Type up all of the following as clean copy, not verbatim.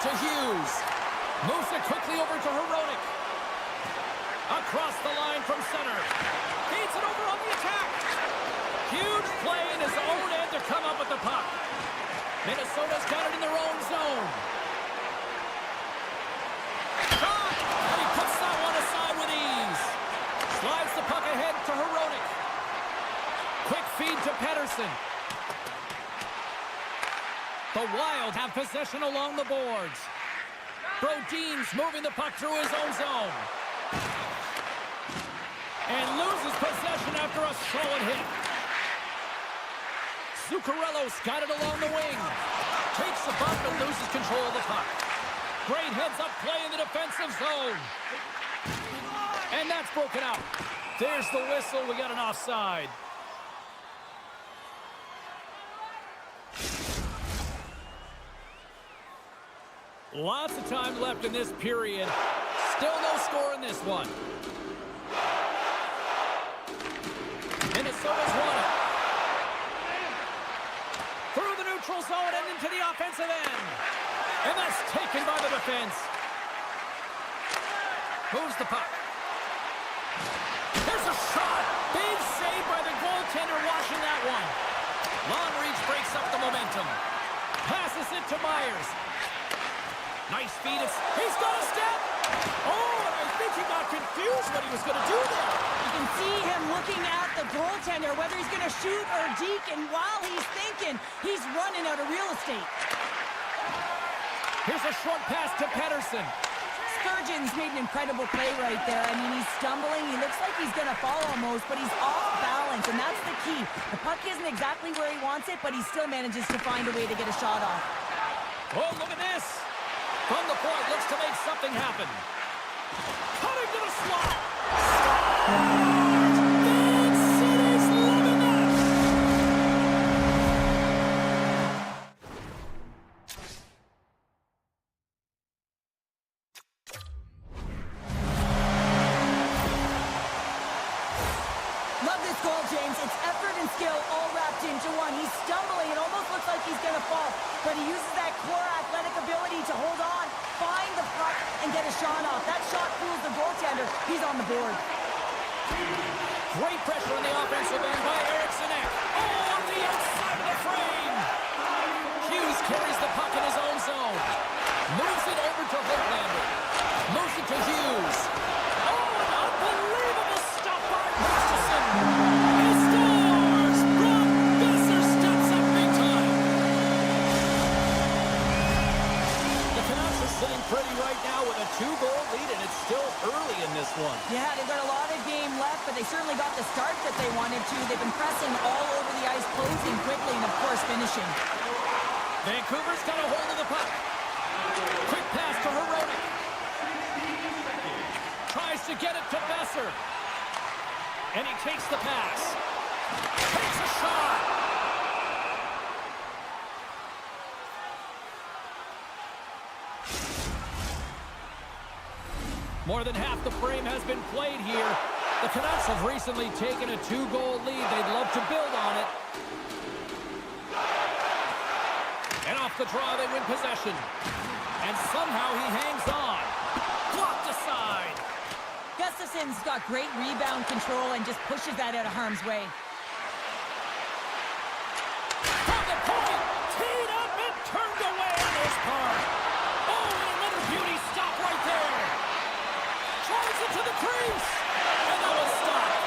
to Hughes. Moves it quickly over to Heronic. Across the line from center. Feeds it over on the attack. Huge play in his own end to come up with the puck. Minnesota's got it in their own zone. Shot! And he puts that one aside with ease. Slides the puck ahead to Heronic. Quick feed to Pettersson. The Wild have possession along the boards. Brodin's moving the puck through his own zone. And loses possession after a solid hit. Zuccarello's got it along the wing. Takes the bump and loses control of the puck. Great heads-up play in the defensive zone. And that's broken out. There's the whistle. We got an offside. Lots of time left in this period. Still no score in this one. Minnesota's won it. Through the neutral zone and into the offensive end. And that's taken by the defense. Moves the puck. There's a shot. Big save by the goaltender watching that one. Long reach breaks up the momentum. Passes it to Myers. Nice feed. He's got a step. Oh, and I think he got confused what he was going to do there. You can see him looking at the goaltender, whether he's going to shoot or deke, and while he's thinking, he's running out of real estate. Here's a short pass to Pettersson. Sturgeon's made an incredible play right there. I mean, he's stumbling. He looks like he's going to fall almost, but he's off balance, and that's the key. The puck isn't exactly where he wants it, but he still manages to find a way to get a shot off. Oh, look at this. From the point, looks to make something happen. Cutting to the slot. Big City's loving that. Love this goal, James. It's effort and skill all wrapped into one. He's stumbling. It almost looks like he's going to fall, but he uses that core athletic ability to hold on, find the puck, and get a shot off. That shot fools the goaltender. He's on the board. Great pressure on the offensive end by Eriksson. Oh, on the outside of the frame. Hughes carries the puck in his own zone. Moves it over to Hoglander. Moves it to Hughes. Oh, an unbelievable stop by Masterson. He scores! Brock Besser steps up big time. The Canucks are sitting pretty right now with a 2-goal lead, and it's still early in this one. Yeah, they've got a lot of game left, but they certainly got the start that they wanted to. They've been pressing all over the ice, closing quickly, and of course finishing. Vancouver's got a hold of the puck. Quick pass to Heronic. Tries to get it to Besser. And he takes the pass. Takes a shot. More than half the frame has been played here. The Canucks have recently taken a 2-goal lead. They'd love to build on it. And off the draw, they win possession. And somehow he hangs on. Blocked aside. Gustafson's got great rebound control and just pushes that out of harm's way. From the point, teed up and turned away on this part. Oh, and another beauty stop right there. Tries it to the crease. And that was stopped.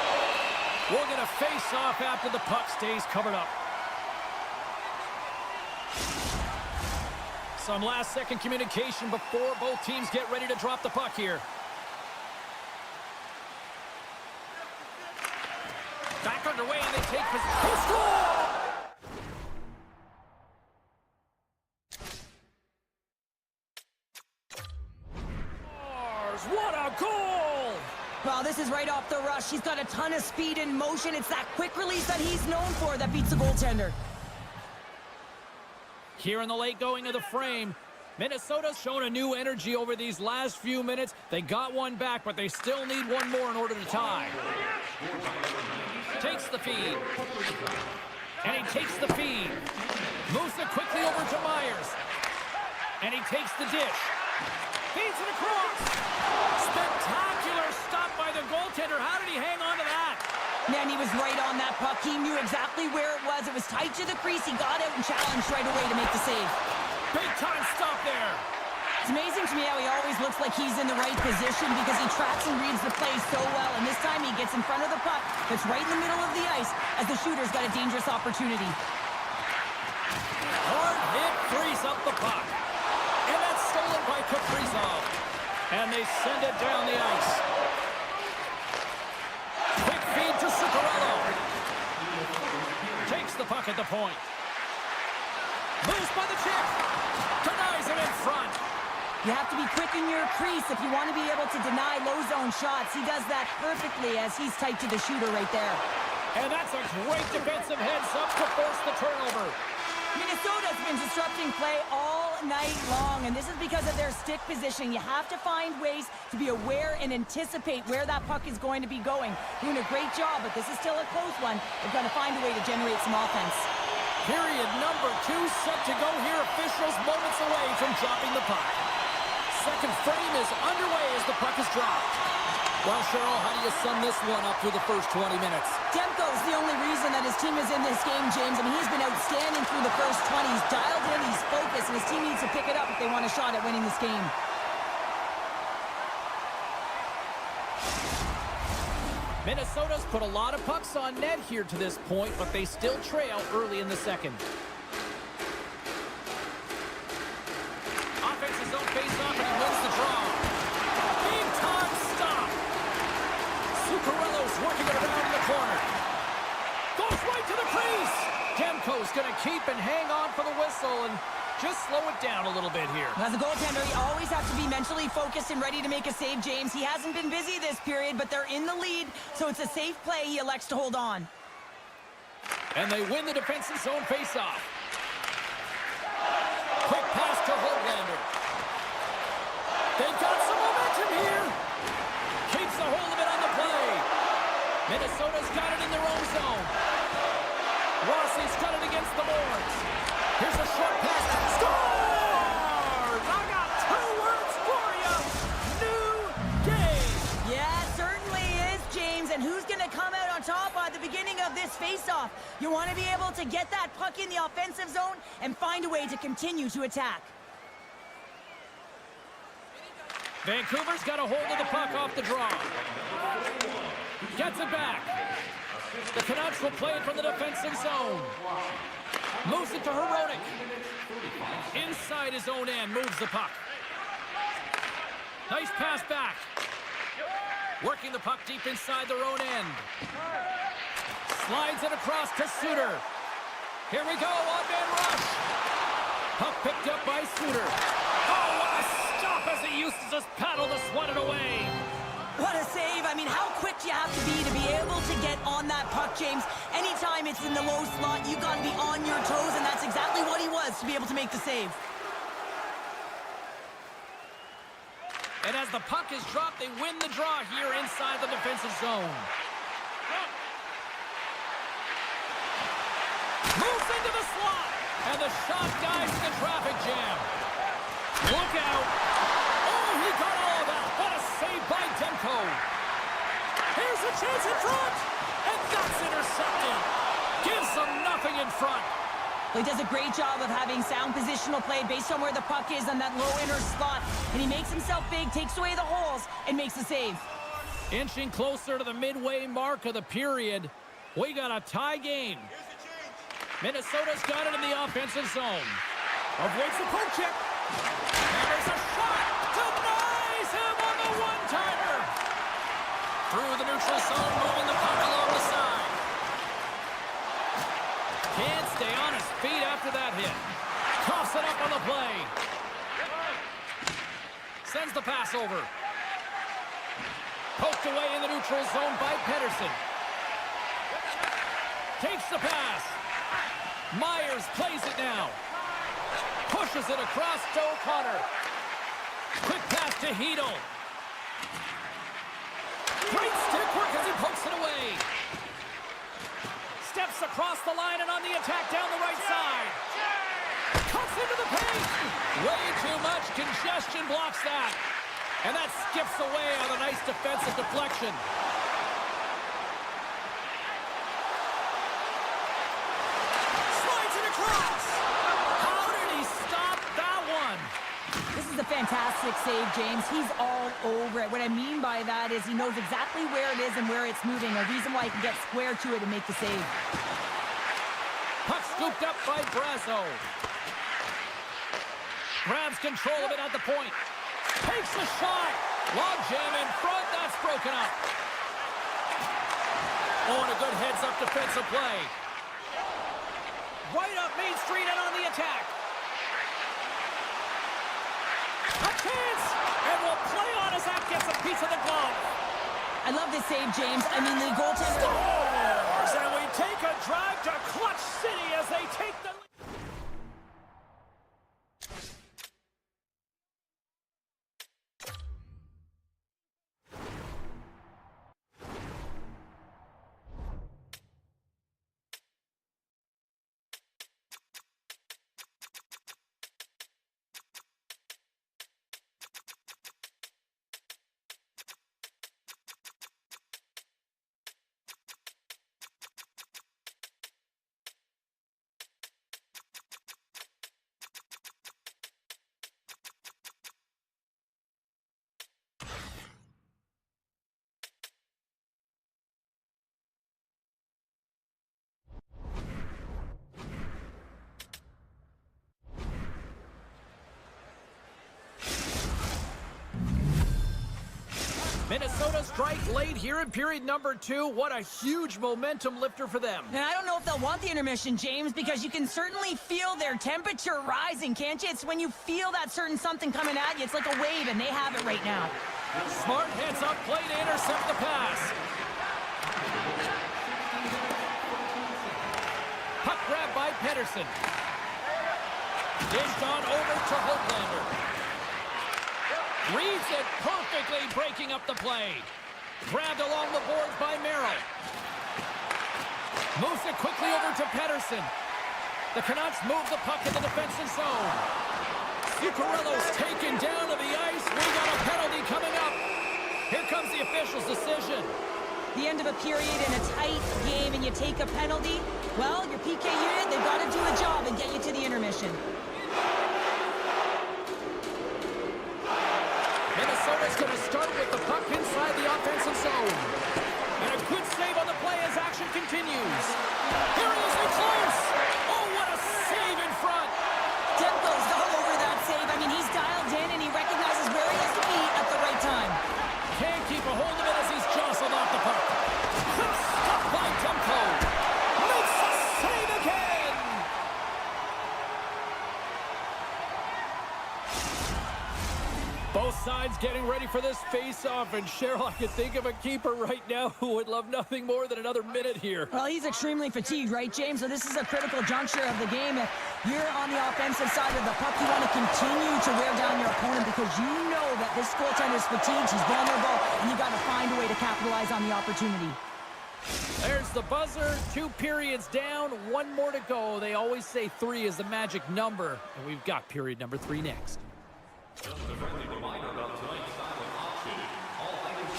We'll get a face-off after the puck stays covered up. Some last-second communication before both teams get ready to drop the puck here. Back underway, and they take possession. He scored! What a goal! Well, this is right off the rush. He's got a ton of speed and motion. It's that quick release that he's known for that beats the goaltender. Here in the late going of the frame, Minnesota's shown a new energy over these last few minutes. They got one back, but they still need one more in order to tie. Takes the feed. And he takes the feed. Moves it quickly over to Myers. And he takes the dish. Feeds it across. Spectacular stop by the goaltender. How did he hang on to that? Man, he was right on that puck. He knew exactly where it was. It was tight to the crease. He got out and challenged right away to make the save. Big time stop there. It's amazing to me how he always looks like he's in the right position because he tracks and reads the play so well. And this time he gets in front of the puck that's right in the middle of the ice as the shooter's got a dangerous opportunity. Hard hit frees up the puck. And that's stolen by Kaprizov. And they send it down the ice. Quick feed to Zuccarello. Takes the puck at the point. Moves by the check. Denies it in front. You have to be quick in your crease if you want to be able to deny low zone shots. He does that perfectly as he's tight to the shooter right there. And that's a great defensive heads-up to force the turnover. Minnesota's been disrupting play all night long, and this is because of their stick position. You have to find ways to be aware and anticipate where that puck is going to be going. Doing a great job, but this is still a close one. They've got to find a way to generate some offense. Period number 2 set to go here. Officials moments away from dropping the puck. Second frame is underway as the puck is dropped. Well, Cheryl, how do you sum this one up through the first 20 minutes? Demko's the only reason that his team is in this game, James. I mean, he's been outstanding through the first 20. He's dialed in, he's focused, and his team needs to pick it up if they want a shot at winning this game. Minnesota's put a lot of pucks on net here to this point, but they still trail early in the second. Offense's own face-off, and he wins the draw. Big time stop. Zuccarello's working it around in the corner. Goes right to the crease. Demko's going to keep and hang on for the whistle and just slow it down a little bit here. As a goaltender, you always have to be mentally focused and ready to make a save, James. He hasn't been busy this period, but they're in the lead, so it's a safe play. He elects to hold on. And they win the defensive zone face-off. Quick pass to Holtlander. They've got some momentum here. Keeps a hold of it on the play. Minnesota's got it in their own zone. Rossi's got it against the boards. Here's a short pass. Scores! I got 2 words for you. New game. Yeah, it certainly is, James. And who's going to come out on top at the beginning of this face-off? You want to be able to get that puck in the offensive zone and find a way to continue to attack. Vancouver's got a hold of the puck off the draw. Gets it back. The Canucks will play it from the defensive zone. Moves it to Hronek. Inside his own end, moves the puck. Nice pass back. Working the puck deep inside their own end. Slides it across to Suter. Here we go, on-man rush. Puck picked up by Suter. Oh, what a stop as he uses his paddle to swat it away. What a save. I mean, how quick do you have to be able to get on that puck, James? Anytime it's in the low slot, you got to be on your toes, and that's exactly what he was to be able to make the save. And as the puck is dropped, they win the draw here inside the defensive zone. Moves into the slot, and the shot dives in the traffic jam. Look out. Oh, he got all of that. What a save by Demko. Here's a chance in front, and that's intercepted. Gives them nothing in front. Well, he does a great job of having sound positional play based on where the puck is on that low inner slot. And he makes himself big, takes away the holes, and makes the save. Inching closer to the midway mark of the period. We got a tie game. Minnesota's got it in the offensive zone. Avoids the poke check. And there's a shot. Denies him on the one-timer. Through the neutral zone, moving the puck along the side. Can't stay on his feet after that hit. Coughs it up on the play. Sends the pass over. Poked away in the neutral zone by Pedersen. Takes the pass. Myers plays it now. Pushes it across to O'Connor. Quick pass to Hedel. Great stick work as he pokes it away. Steps across the line and on the attack down the right side. Cuts Gets into the paint. Way too much congestion blocks that. And that skips away on a nice defensive deflection. Slides it across. How did he stop that one? This is a fantastic save, James. He's all over it. What I mean by that is he knows exactly where it is and where it's moving. A reason why he can get square to it and make the save. Puck scooped up by Brazo. Grabs control of it at the point. Takes the shot. Log jam in front. That's broken up. Oh, and a good heads-up defensive play. Right up Main Street and on the attack. A chance. And will play on as that gets a piece of the glove. I love this save, James. I mean, the goaltender... Scores! And we take a drive to Clutch City as they take the lead. Minnesota strike late here in period number 2. What a huge momentum lifter for them. And I don't know if they'll want the intermission, James, because you can certainly feel their temperature rising, can't you? It's when you feel that certain something coming at you. It's like a wave, and they have it right now. Smart heads up play to intercept the pass. Puck grab by Pedersen. Dished on over to Holtlander. Reads it perfectly, breaking up the play. Grabbed along the boards by Merrill. Moves it quickly over to Pedersen. The Canucks move the puck in the defensive zone. Zuccarello's taken down to the ice. We got a penalty coming up. Here comes the official's decision. The end of a period in a tight game and you take a penalty, well, your PK unit, they've got to do a job and get you to the intermission. Minnesota's going to start with the puck inside the offensive zone. And a good save on the play as action continues. Here he is in close. Oh, what a save in front. Demko's all over that save. I mean, he's dialed in and he recognizes where he has to be at the right time. Can't keep a hold of it as he's jostled off the puck. Quick stop by Demko. Makes a save again. Both sides getting ready for this face-off, and Cheryl, I can think of a keeper right now who would love nothing more than another minute here. Well, he's extremely fatigued, right, James? So this is a critical juncture of the game. If you're on the offensive side of the puck, you want to continue to wear down your opponent because you know that this goaltender is fatigued, he's vulnerable, and you got to find a way to capitalize on the opportunity. There's the buzzer. 2 periods down, 1 more to go. They always say 3 is the magic number, and we've got period number 3 next. Just a friendly reminder about tonight's style of option. All items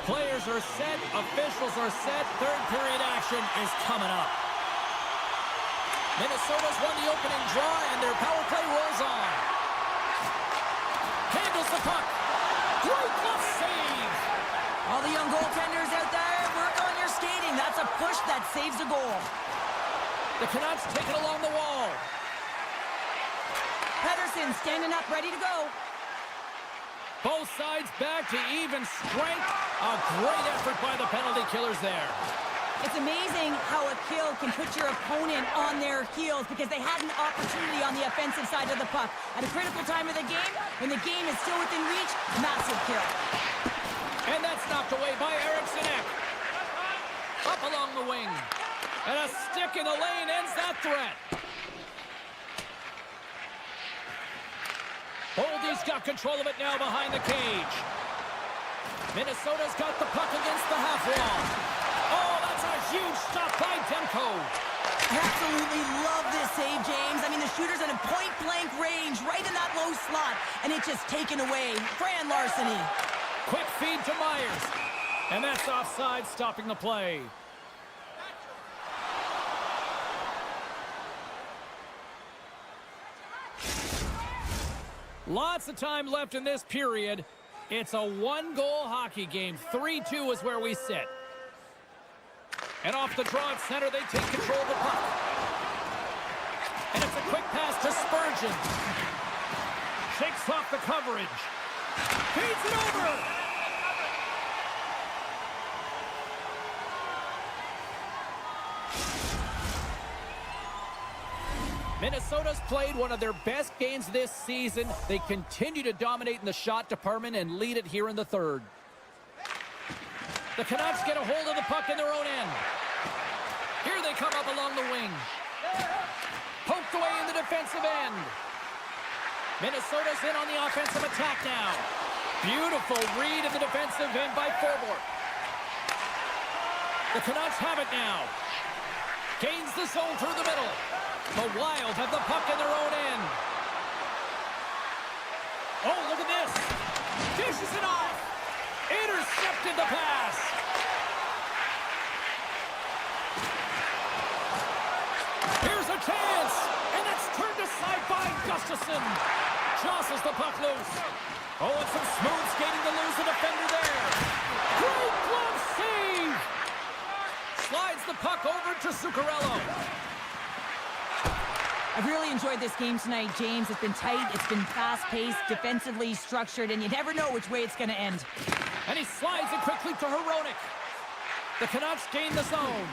Players are set, officials are set, 3rd period action is coming up. Minnesota's won the opening draw, and their power play rolls on. Handles the puck. Great glove save. All the young goaltenders out there, work on your skating. That's a push that saves a goal. The Canucks take it along the wall. Pedersen standing up, ready to go. Both sides back to even strength. A great effort by the penalty killers there. It's amazing how a kill can put your opponent on their heels because they had an opportunity on the offensive side of the puck. At a critical time of the game, when the game is still within reach, massive kill. And that's knocked away by Eriksson. Up along the wing. And a stick in the lane ends that threat. Boldy's got control of it now behind the cage. Minnesota's got the puck against the half wall. Oh, that's a huge stop by Demko. I absolutely love this save, James. I mean, the shooters in a point-blank range, right in that low slot, and it's just taken away. Grand larceny. Quick feed to Myers. And that's offside, stopping the play. Lots of time left in this period. It's a one-goal hockey game. 3-2 is where we sit. And off the draw at center, they take control of the puck. And it's a quick pass to Spurgeon. Shakes off the coverage. Feeds it over. Minnesota's played one of their best games this season. They continue to dominate in the shot department and lead it here in the third. The Canucks get a hold of the puck in their own end. Here they come up along the wing. Poked away in the defensive end. Minnesota's in on the offensive attack now. Beautiful read in the defensive end by Forbort. The Canucks have it now. Gains the zone through the middle. The Wild have the puck in their own end. Oh, look at this. Dishes it off. Intercepted the pass. Here's a chance. And it's turned aside by Gustafsson. Jostles the puck loose. Oh, and some smooth skating to lose the defender there. Great glove save. Slides the puck over to Zuccarello. I've really enjoyed this game tonight, James. It's been tight, it's been fast-paced, defensively structured, and you never know which way it's going to end. And he slides it quickly to Hronek. The Canucks gain the zone.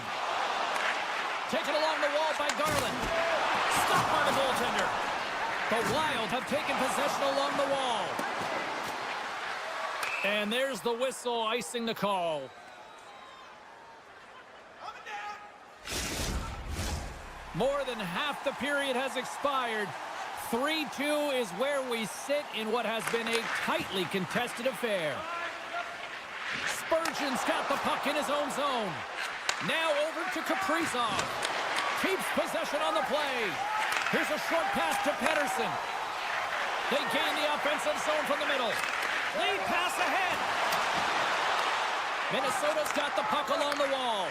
Taken along the wall by Garland. Stopped by the goaltender. The Wild have taken possession along the wall. And there's the whistle icing the call. More than half the period has expired. 3-2 is where we sit in what has been a tightly contested affair. Spurgeon's got the puck in his own zone. Now over to Kaprizov. Keeps possession on the play. Here's a short pass to Pettersson. They gain the offensive zone from the middle. Lead pass ahead. Minnesota's got the puck along the wall.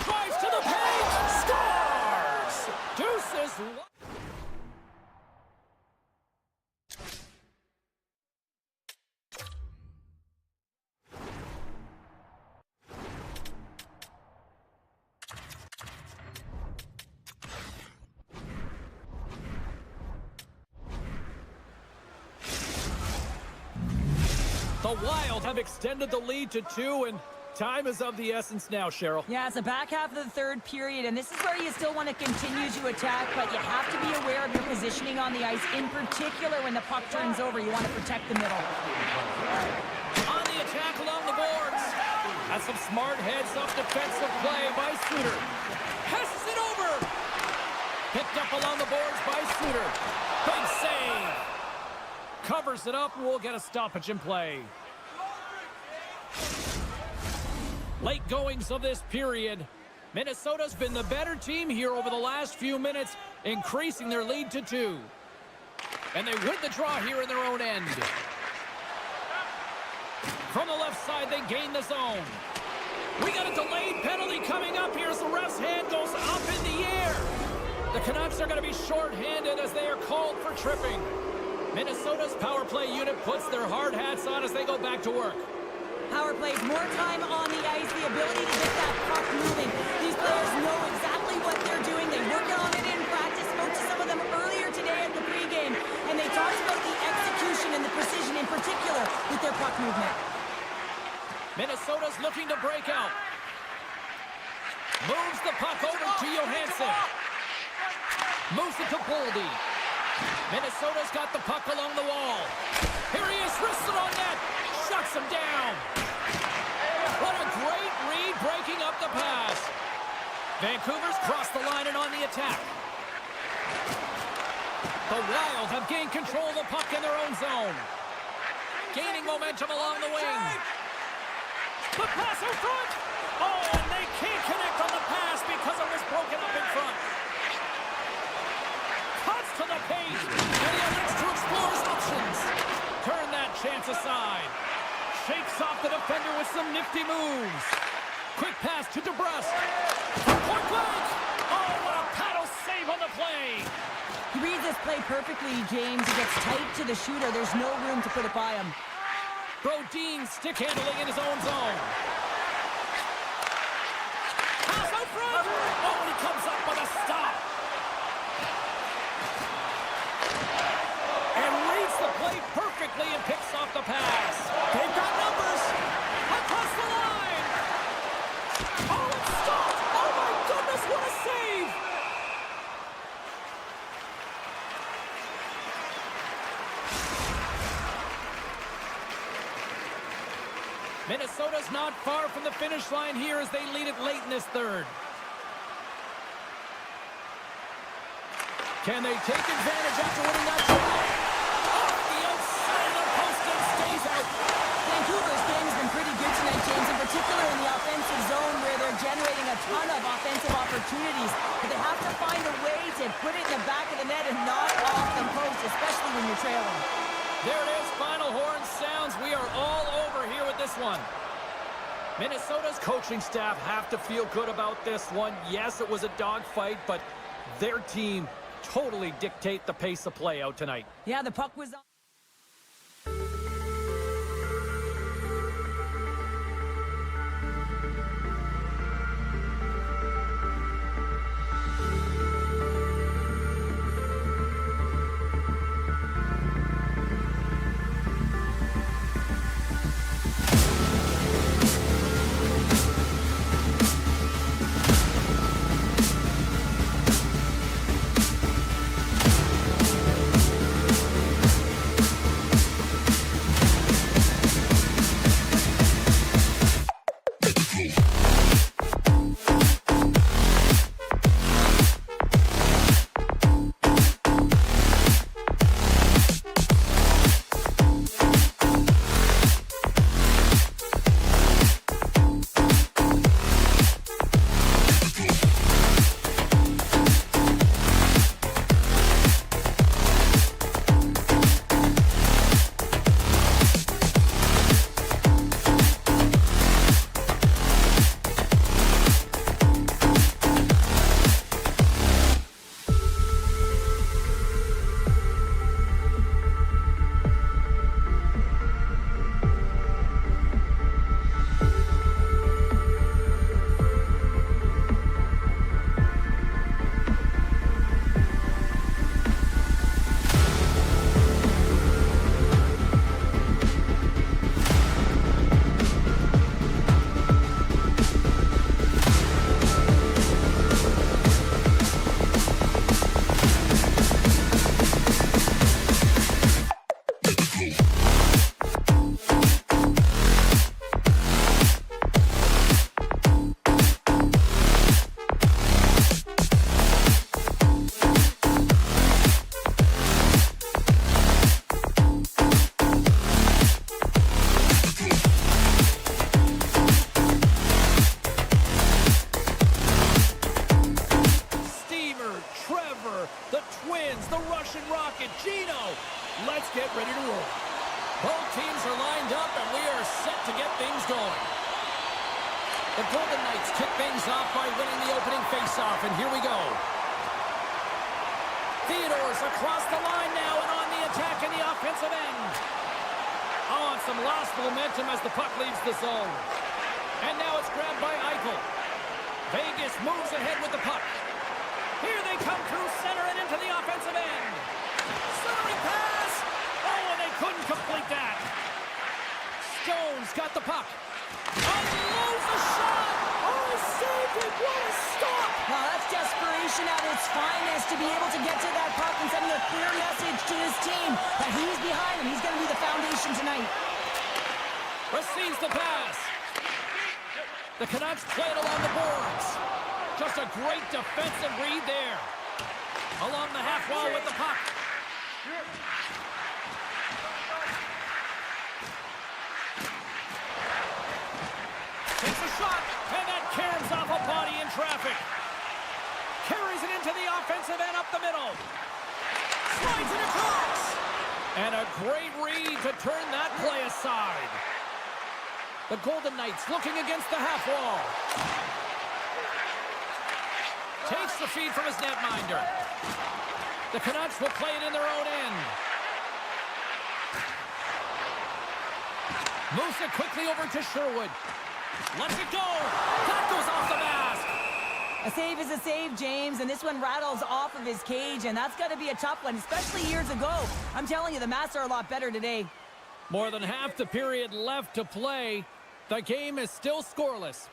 Drives to the paint. Scores! Deuces. The Wild have extended the lead to 2, and time is of the essence now, Cheryl. Yeah, it's the back half of the third period, and this is where you still want to continue to attack, but you have to be aware of your positioning on the ice, in particular when the puck turns over. You want to protect the middle. On the attack along the boards. That's some smart heads-up defensive play by Suter. Passes it over. Picked up along the boards by Suter. Big save. Covers it up, and we'll get a stoppage in play. Late goings of this period. Minnesota's been the better team here over the last few minutes, increasing their lead to 2. And they win the draw here in their own end. From the left side, they gain the zone. We got a delayed penalty coming up here as the ref's hand goes up in the air. The Canucks are going to be shorthanded as they are called for tripping. Minnesota's power play unit puts their hard hats on as they go back to work. Power plays, more time on the ice, the ability to get that puck moving. These players know exactly what they're doing. They work on it in practice. Spoke to some of them earlier today at the pregame, and they talked about the execution and the precision in particular with their puck movement. Minnesota's looking to break out. Moves the puck over to Johansson. Moves it to Boldy. Minnesota's got the puck along the wall. Here he is, wristed on net. Shuts him down. What a great read breaking up the pass. Vancouver's crossed the line and on the attack. The Wild have gained control of the puck in their own zone. Gaining momentum along the wing. The pass in front. Oh, and they gets aside. Shakes off the defender with some nifty moves. Quick pass to DeBrusque. From point blank. Oh, a paddle save on the play. He reads this play perfectly, James. He gets tight to the shooter. There's no room to put it by him. Brodin stick handling in his own zone. Pass out front. Oh, and he comes up with a stop. And reads the play perfectly and picks off the pass. They've got numbers. Across the line. Oh, it's stopped. Oh, my goodness, what a save. Minnesota's not far from the finish line here as they lead it late in this third. Can they take advantage after winning that try? Off the outside of the post and stays out. Vancouver's game has been pretty good tonight, James, in particular in the offensive zone where they're generating a ton of offensive opportunities. But they have to find a way to put it in the back of the net and knock off the post, especially when you're trailing. There it is, final horn sounds. We are all over here with this one. Minnesota's coaching staff have to feel good about this one. Yes, it was a dogfight, but their team totally dictate the pace of play out tonight. Yeah, the puck was on. Let's get ready to roll. Both teams are lined up, and we are set to get things going. The Golden Knights kick things off by winning the opening faceoff, and here we go. Theodore's across the line now and on the attack in the offensive end. Oh, and some lost momentum as the puck leaves the zone. And now it's grabbed by Eichel. Vegas moves ahead with the puck. Here they come through center and into the offensive end. Centering pass. Oh, and they couldn't complete that. Stone's got the puck. Unloads the shot. Oh, saved it. What a stop. Well, that's desperation at its finest to be able to get to that puck and sending a clear message to his team that he's behind him. He's going to be the foundation tonight. Receives the pass. The Canucks play it along the boards. Just a great defensive read there. Along the half wall with the puck. Takes a shot, and that caroms off a body in traffic. Carries it into the offensive end up the middle. Slides it across. And a great read to turn that play aside. The Golden Knights looking against the half wall. Takes the feed from his netminder. The Canucks will play it in their own end. Moves it quickly over to Sherwood. Lets it go. That goes off the mask. A save is a save, James, and this one rattles off of his cage, and that's got to be a tough one, especially years ago. I'm telling you, the Masks are a lot better today. More than half the period left to play. The game is still scoreless.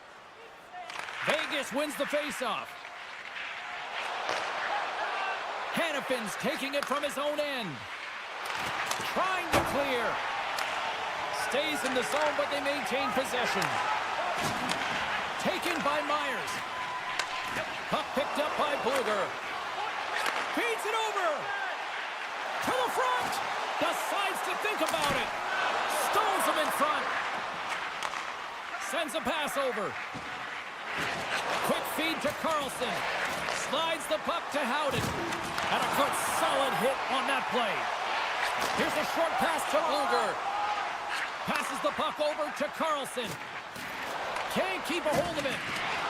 Vegas wins the faceoff. Hannafin's taking it from his own end. Trying to clear. Stays in the zone, but they maintain possession. Taken by Myers. Puck picked up by Bluger. Feeds it over. To the front. Decides to think about it. Stones him in front. Sends a pass over. Quick feed to Carlson. Slides the puck to Howden. And a good solid hit on that play. Here's a short pass to Bluger. Passes the puck over to Carlson. Can't keep a hold of it.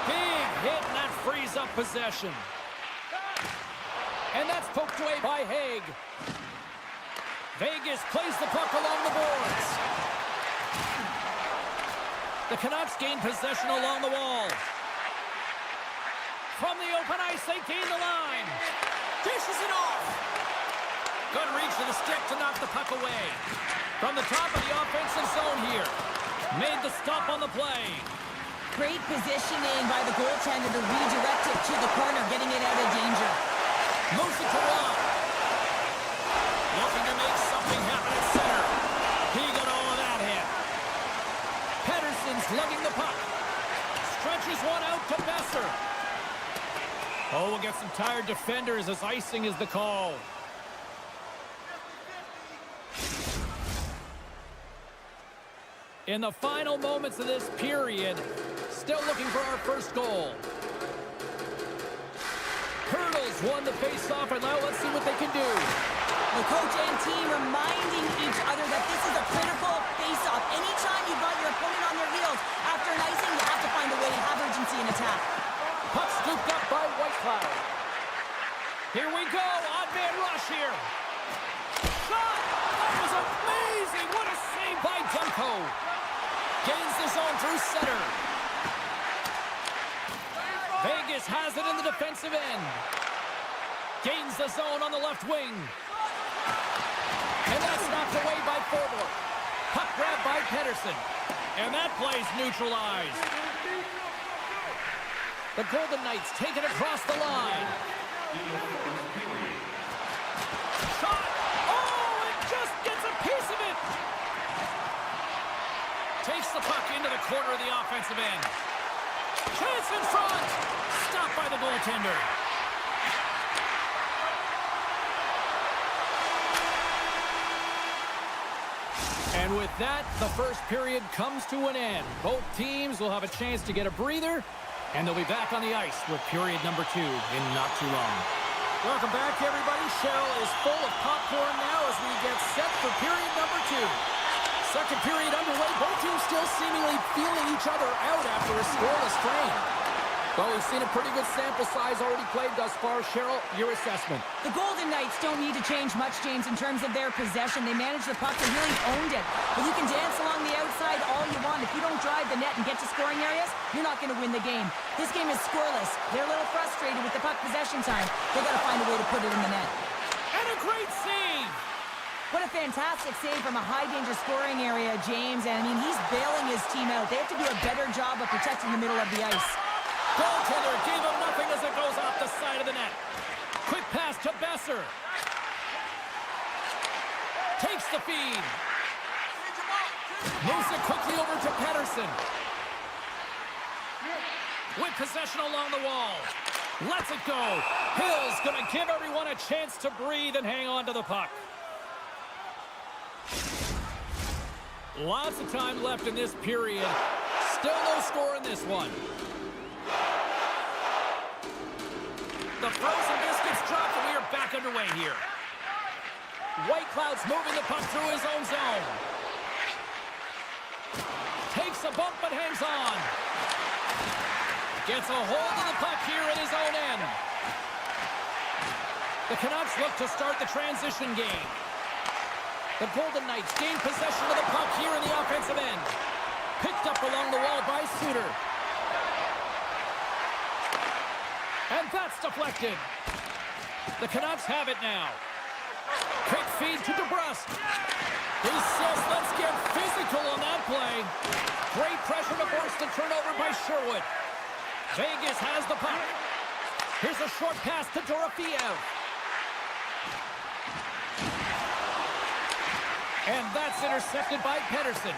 Big hit, and that frees up possession. And that's poked away by Haig. Vegas plays the puck along the boards. The Canucks gain possession along the wall. From the open ice, they gain the line. Dishes it off. Good reach to the stick to knock the puck away. From the top of the offensive zone here. Made the stop on the play. Great positioning by the goaltender to redirect it to the corner, getting it out of danger. Moves it to Rock. Looking to make something happen at center. He got all of that hit. Pettersson's lugging the puck. Stretches one out to Besser. Oh, we'll get some tired defenders as icing is the call. In the final moments of this period, still looking for our first goal. Hurdles won the face-off, and now let's see what they can do. The coach and team reminding each other that this is a critical face-off. Anytime you've got your opponent on their heels after an icing, you have to find a way to have urgency in attack. Puck scooped up by Whitecloud. Here we go, odd man rush here. Shot! That was amazing! What a save by Demko. Gains the zone through center. Vegas has it in the defensive end. Gains the zone on the left wing. And that's knocked away by Forbort. Puck grab by Pettersson. And that play's neutralized. The Golden Knights take it across the line. Shot! Oh, it just gets a piece of it! Takes the puck into the corner of the offensive end. Chance in front! Stopped by the goaltender. And with that, the first period comes to an end. Both teams will have a chance to get a breather, and they'll be back on the ice with period number 2 in not too long. Welcome back, everybody. Cheryl is full of popcorn now as we get set for period number 2. Second period underway. Both teams still seemingly feeling each other out after a scoreless frame. Well, we've seen a pretty good sample size already played thus far. Cheryl, your assessment. The Golden Knights don't need to change much, James, in terms of their possession. They managed the puck and really owned it. But you can dance along the outside all you want. If you don't drive the net and get to scoring areas, you're not going to win the game. This game is scoreless. They're a little frustrated with the puck possession time. They got to find a way to put it in the net. And a great save! What a fantastic save from a high-danger scoring area, James. And, I mean, he's bailing his team out. They have to do a better job of protecting the middle of the ice. Goaltender gave him nothing as it goes off the side of the net. Quick pass to Besser. Takes the feed. Moves it quickly over to Pettersson. With possession along the wall. Lets it go. Hill's going to give everyone a chance to breathe and hang on to the puck. Lots of time left in this period. Still no score in this one. The frozen biscuits drop, and we are back underway here. Whitecloud's moving the puck through his own zone. Takes a bump but hangs on. Gets a hold of the puck here in his own end. The Canucks look to start the transition game. The Golden Knights gain possession of the puck here in the offensive end. Picked up along the wall by Suter. And that's deflected. The Canucks have it now. Quick feed to DeBrusque. He says, let's get physical on that play. Great pressure to force the turnover by Sherwood. Vegas has the puck. Here's a short pass to Dorofeev. And that's intercepted by Pettersson.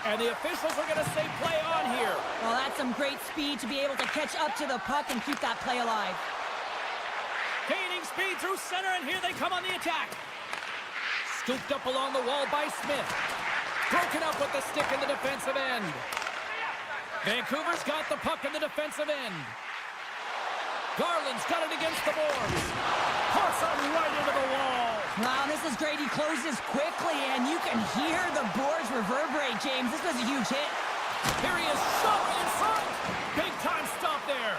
And the officials are going to say play on here. Well, that's some great speed to be able to catch up to the puck and keep that play alive. Gaining speed through center, and here they come on the attack. Scooped up along the wall by Smith. Broken up with the stick in the defensive end. Vancouver's got the puck in the defensive end. Garland's got it against the boards. Puts it right into the wall. Wow, this is great. He closes quickly, and you can hear the boards reverberate, James. This was a huge hit. Here he is, shot in front. Big time stop there.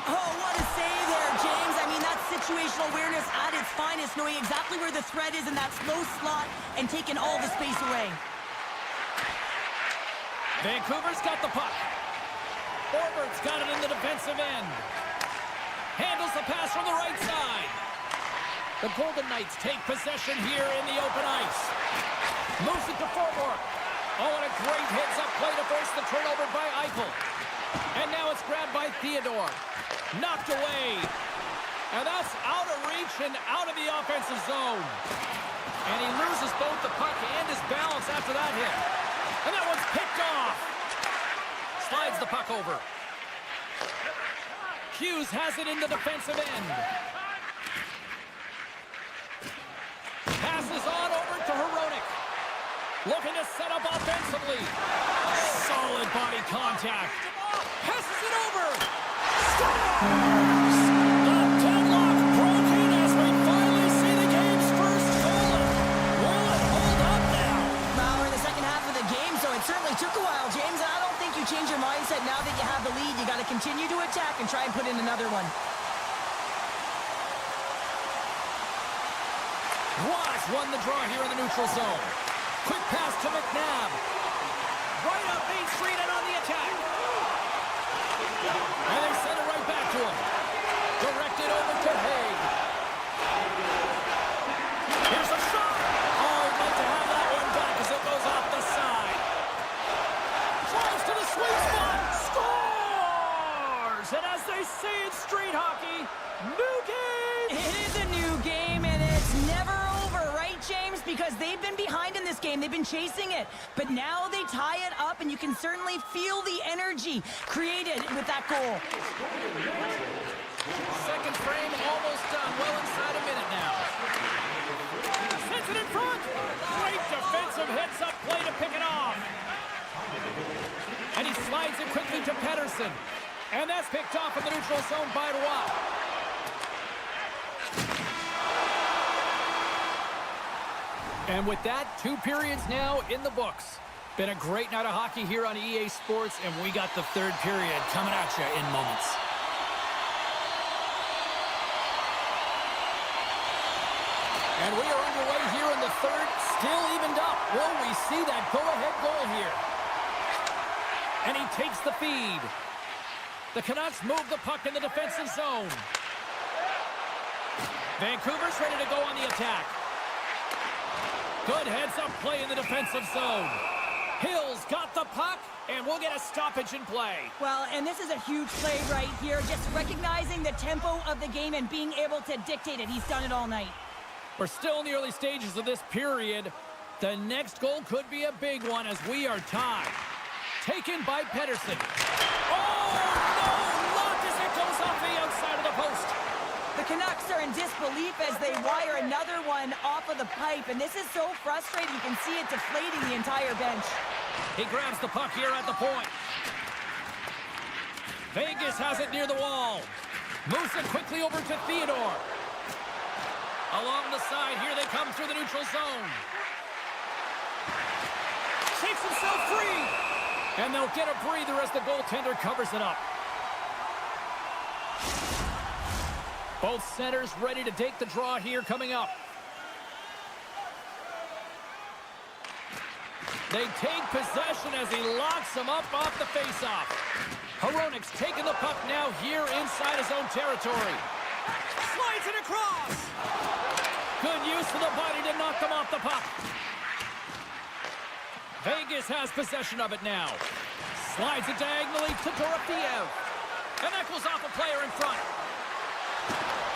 Oh, what a save there, James. I mean, that's situational awareness at its finest, knowing exactly where the threat is in that slow slot and taking all the space away. Vancouver's got the puck. Orbert's got it in the defensive end. Handles the pass from the right side. The Golden Knights take possession here in the open ice. Moves it to forward. Oh, and a great heads-up play to force the turnover by Eichel. And now it's grabbed by Theodore. Knocked away. And that's out of reach and out of the offensive zone. And he loses both the puck and his balance after that hit. And that one's picked off. Slides the puck over. Hughes has it in the defensive end. Passes on over to Hronek. Looking to set up offensively. Solid body contact. Passes it over. Scores! The deadlock broken as we finally see the game's first goal. Will it hold up now? Well, we're in the second half of the game, so it certainly took a while, James. And I don't think you change your mindset now that you have the lead. You got to continue to attack and try and put in another one. Ross won the draw here in the neutral zone. Quick pass to McNabb. Right up Main Street and on the attack. And they send it right back to him. Directed over to Haig. Here's a shot. Oh, he'd like to have that one back as it goes off the side. Drives to the sweet spot. Scores! And as they say in street hockey, new game. It is a new game, and it's never over, right, James? Because they've been behind in this game. They've been chasing it. But now they tie it up, and you can certainly feel the energy created with that goal. Second frame almost done. Well inside a minute now. Sends it in front. Great defensive heads-up play to pick it off. And he slides it quickly to Pettersson. And that's picked off in the neutral zone by Roy. And with that, 2 periods now in the books. Been a great night of hockey here on EA Sports, and we got the 3rd period coming at you in moments. And we are underway here in the 3rd, still evened up. Will we see that go-ahead goal here? And he takes the feed. The Canucks move the puck in the defensive zone. Vancouver's ready to go on the attack. Good heads-up play in the defensive zone. Hill's got the puck, and we'll get a stoppage in play. Well, and this is a huge play right here, just recognizing the tempo of the game and being able to dictate it. He's done it all night. We're still in the early stages of this period. The next goal could be a big one as we are tied. Taken by Pettersson. Oh, no! Locked as it goes off the outside of the post. The Canucks are in disbelief as they wire another one off of the pipe, and this is so frustrating. You can see it deflating the entire bench. He grabs the puck here at the point. Vegas has it near the wall. Moves it quickly over to Theodore. Along the side, here they come through the neutral zone. Shakes himself free. And they'll get a breather as the goaltender covers it up. Both centers ready to take the draw here coming up. They take possession as he locks them up off the faceoff. Hronik's taking the puck now here inside his own territory. Slides it across. Good use of the body to knock them off the puck. Vegas has possession of it now. Slides it diagonally to Dorofeev. And that goes off a player in front.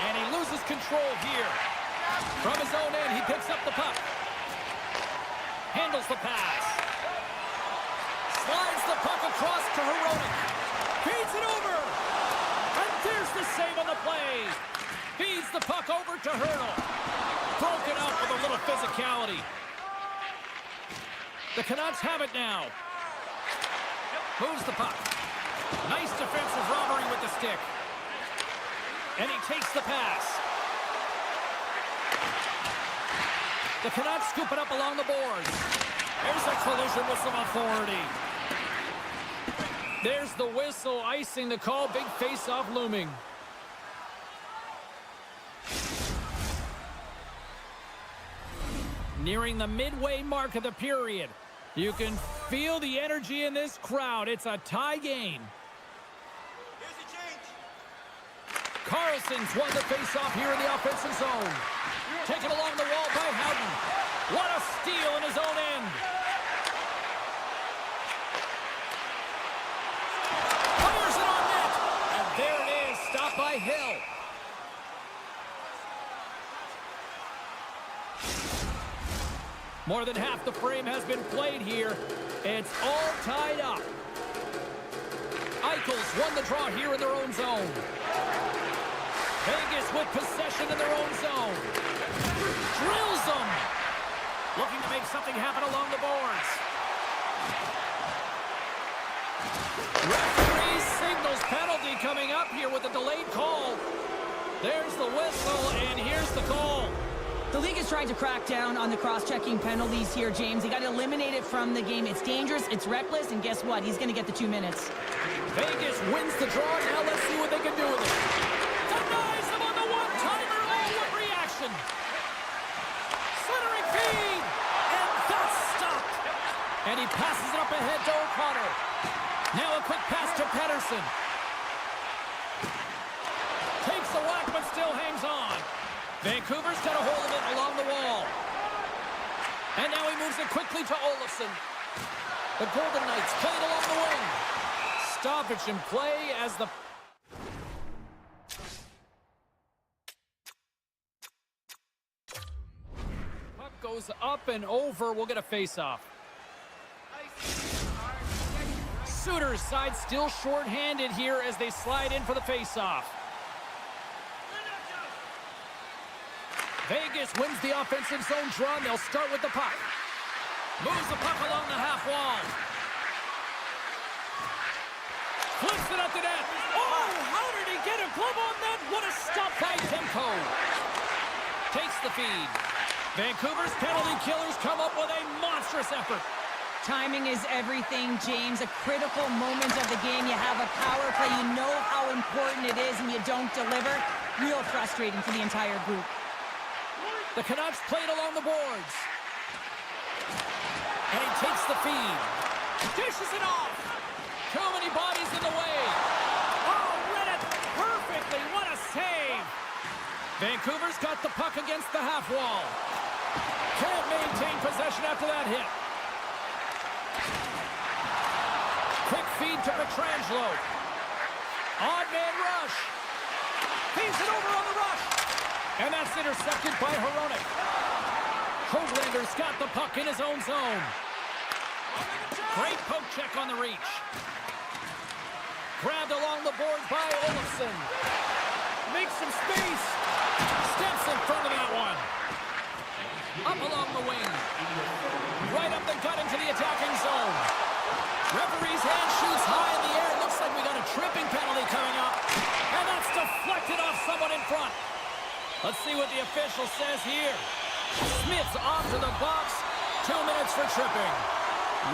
And he loses control here. From his own end, he picks up the puck. Handles the pass. Slides the puck across to Hronik. Feeds it over. And there's the save on the play. Feeds the puck over to Hurdle. Broken up with a little physicality. The Canucks have it now. Moves the puck. Nice defensive robbery with the stick. And he takes the pass. The Canucks scoop it up along the boards. There's a collision with some authority. There's the whistle, icing the call. Big face-off looming. Nearing the midway mark of the period. You can feel the energy in this crowd. It's a tie game. Here's a change. Carlson's won the face-off here in the offensive zone. Taken along the wall by Howden. What a steal in his own end. Fires it on net. And there it is, stopped by Hill. More than half the frame has been played here. It's all tied up. Eichel's won the draw here in their own zone. Vegas with possession in their own zone. Drills them. Looking to make something happen along the boards. Referee signals penalty coming up here with a delayed call. There's the whistle, and here's the call. The league is trying to crack down on the cross-checking penalties here, James. They got to eliminate it from the game. It's dangerous, it's reckless, and guess what? He's going to get the 2 minutes. Vegas wins the draw. Now let's see what they can do with it. Denies him on the one-timer. Oh, what reaction. Centering feed. And that's stopped. And he passes it up ahead to O'Connor. Now a quick pass to Pettersson. Takes the whack, but still hangs on. Vancouver's got a hold of it along the wall. And now he moves it quickly to Olofsson. The Golden Knights play it along the wing. Stoppage in play as the... puck goes up and over. We'll get a face-off. Suter's side still short-handed here as they slide in for the face-off. Vegas wins the offensive zone draw, and they'll start with the puck. Moves the puck along the half wall. Flips it up the net. Oh, how did he get a glove on that? What a stop by Demko. Takes the feed. Vancouver's penalty killers come up with a monstrous effort. Timing is everything, James. A critical moment of the game. You have a power play. You know how important it is, and you don't deliver. Real frustrating for the entire group. The Canucks played along the boards. And he takes the feed. Dishes it off. Too many bodies in the way. Oh, read it perfectly. What a save. Vancouver's got the puck against the half wall. Can't maintain possession after that hit. Quick feed to Pietrangelo. Odd man rush. Feeds it over on the rush. And that's intercepted by Hronik. Hoaglander's got the puck in his own zone. Great poke check on the reach. Grabbed along the boards by Olofsson. Makes some space. Steps in front of that one. Up along the wing. Right up the gut into the attacking zone. Referee's hand shoots high in the air. Looks like we got a tripping penalty coming up. And that's deflected off someone in front. Let's see what the official says here. Smith's off to the box. 2 minutes for tripping.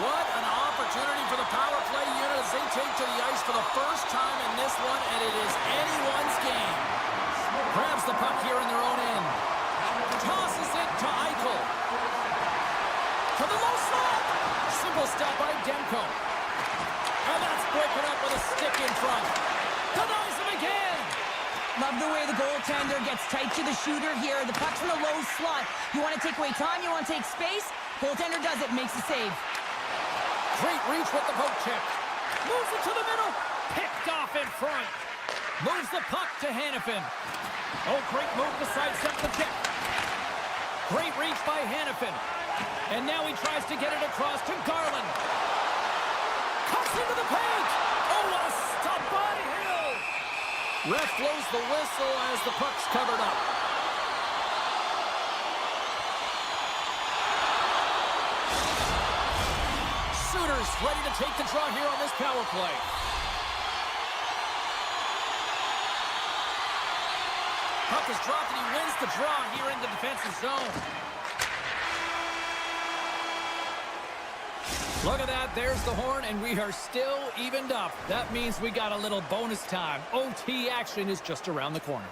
What an opportunity for the power play unit as they take to the ice for the first time in this one, and it is anyone's game. Grabs the puck here in their own end. Tosses it to Eichel. To the low slot. Simple stop by Demko. And that's broken up with a stick in front. Denies him again. Love the way the goaltender gets tight to the shooter here. The puck's in the low slot. You want to take away time, you want to take space. Goaltender does it, makes the save. Great reach with the poke check. Moves it to the middle. Picked off in front. Moves the puck to Hanifin. Oh, great move to sidestep the kick. Great reach by Hanifin. And now he tries to get it across to Garland. Cuts into the paint. Oh, what a stop by Hill. Ref blows the whistle as the puck's covered up. Sooners ready to take the draw here on this power play. Puck is dropped and he wins the draw here in the defensive zone. Look at that, there's the horn, and we are still evened up. That means we got a little bonus time. OT action is just around the corner.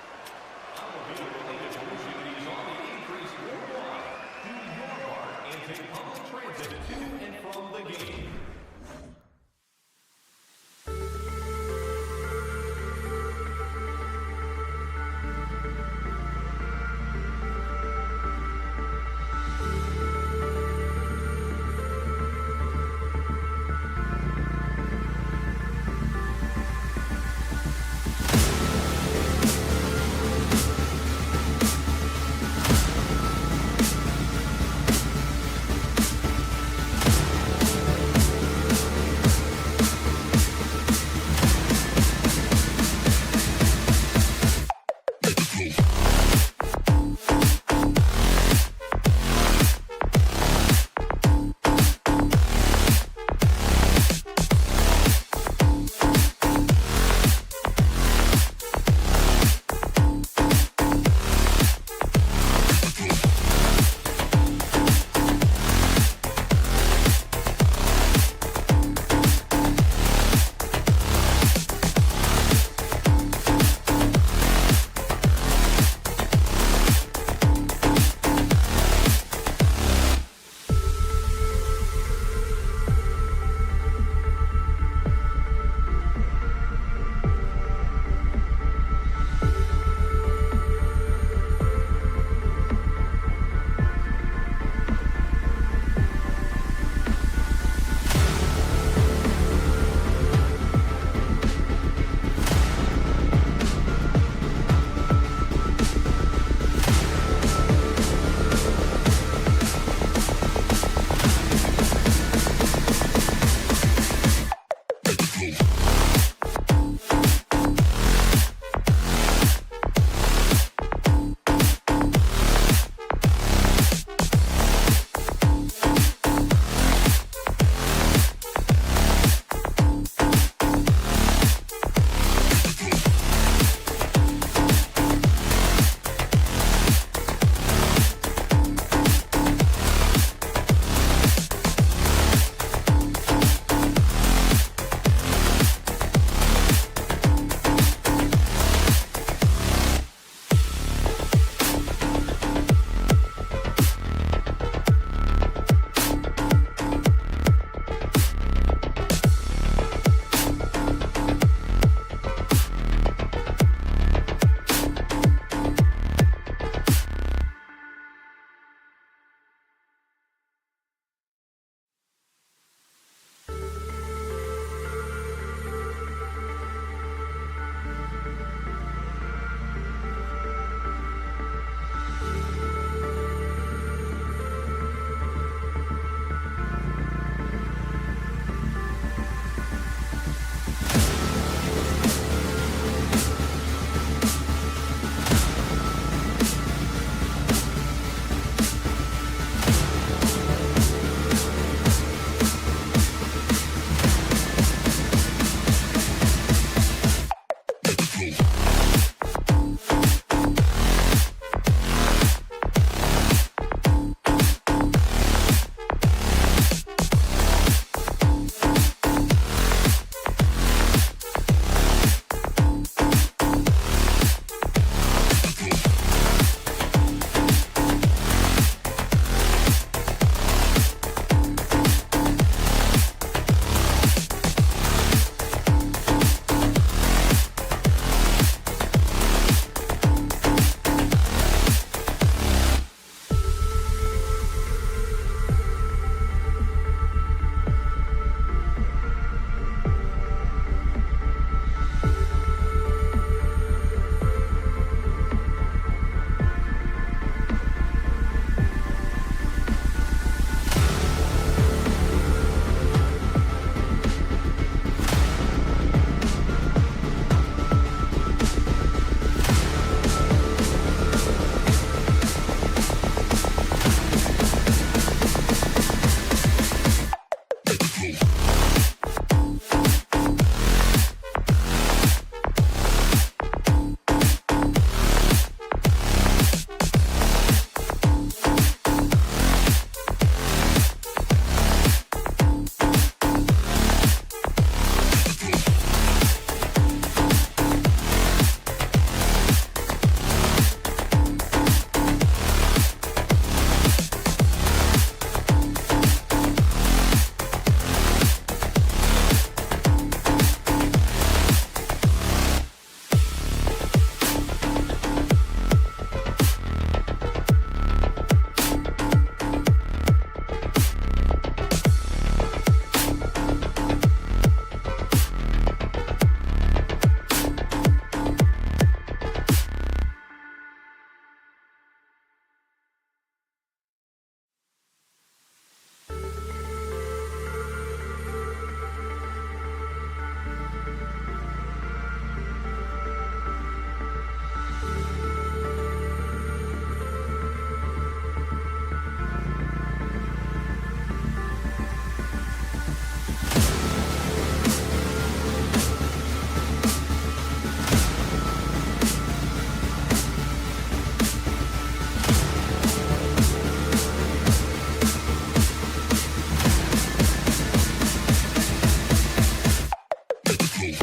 Centers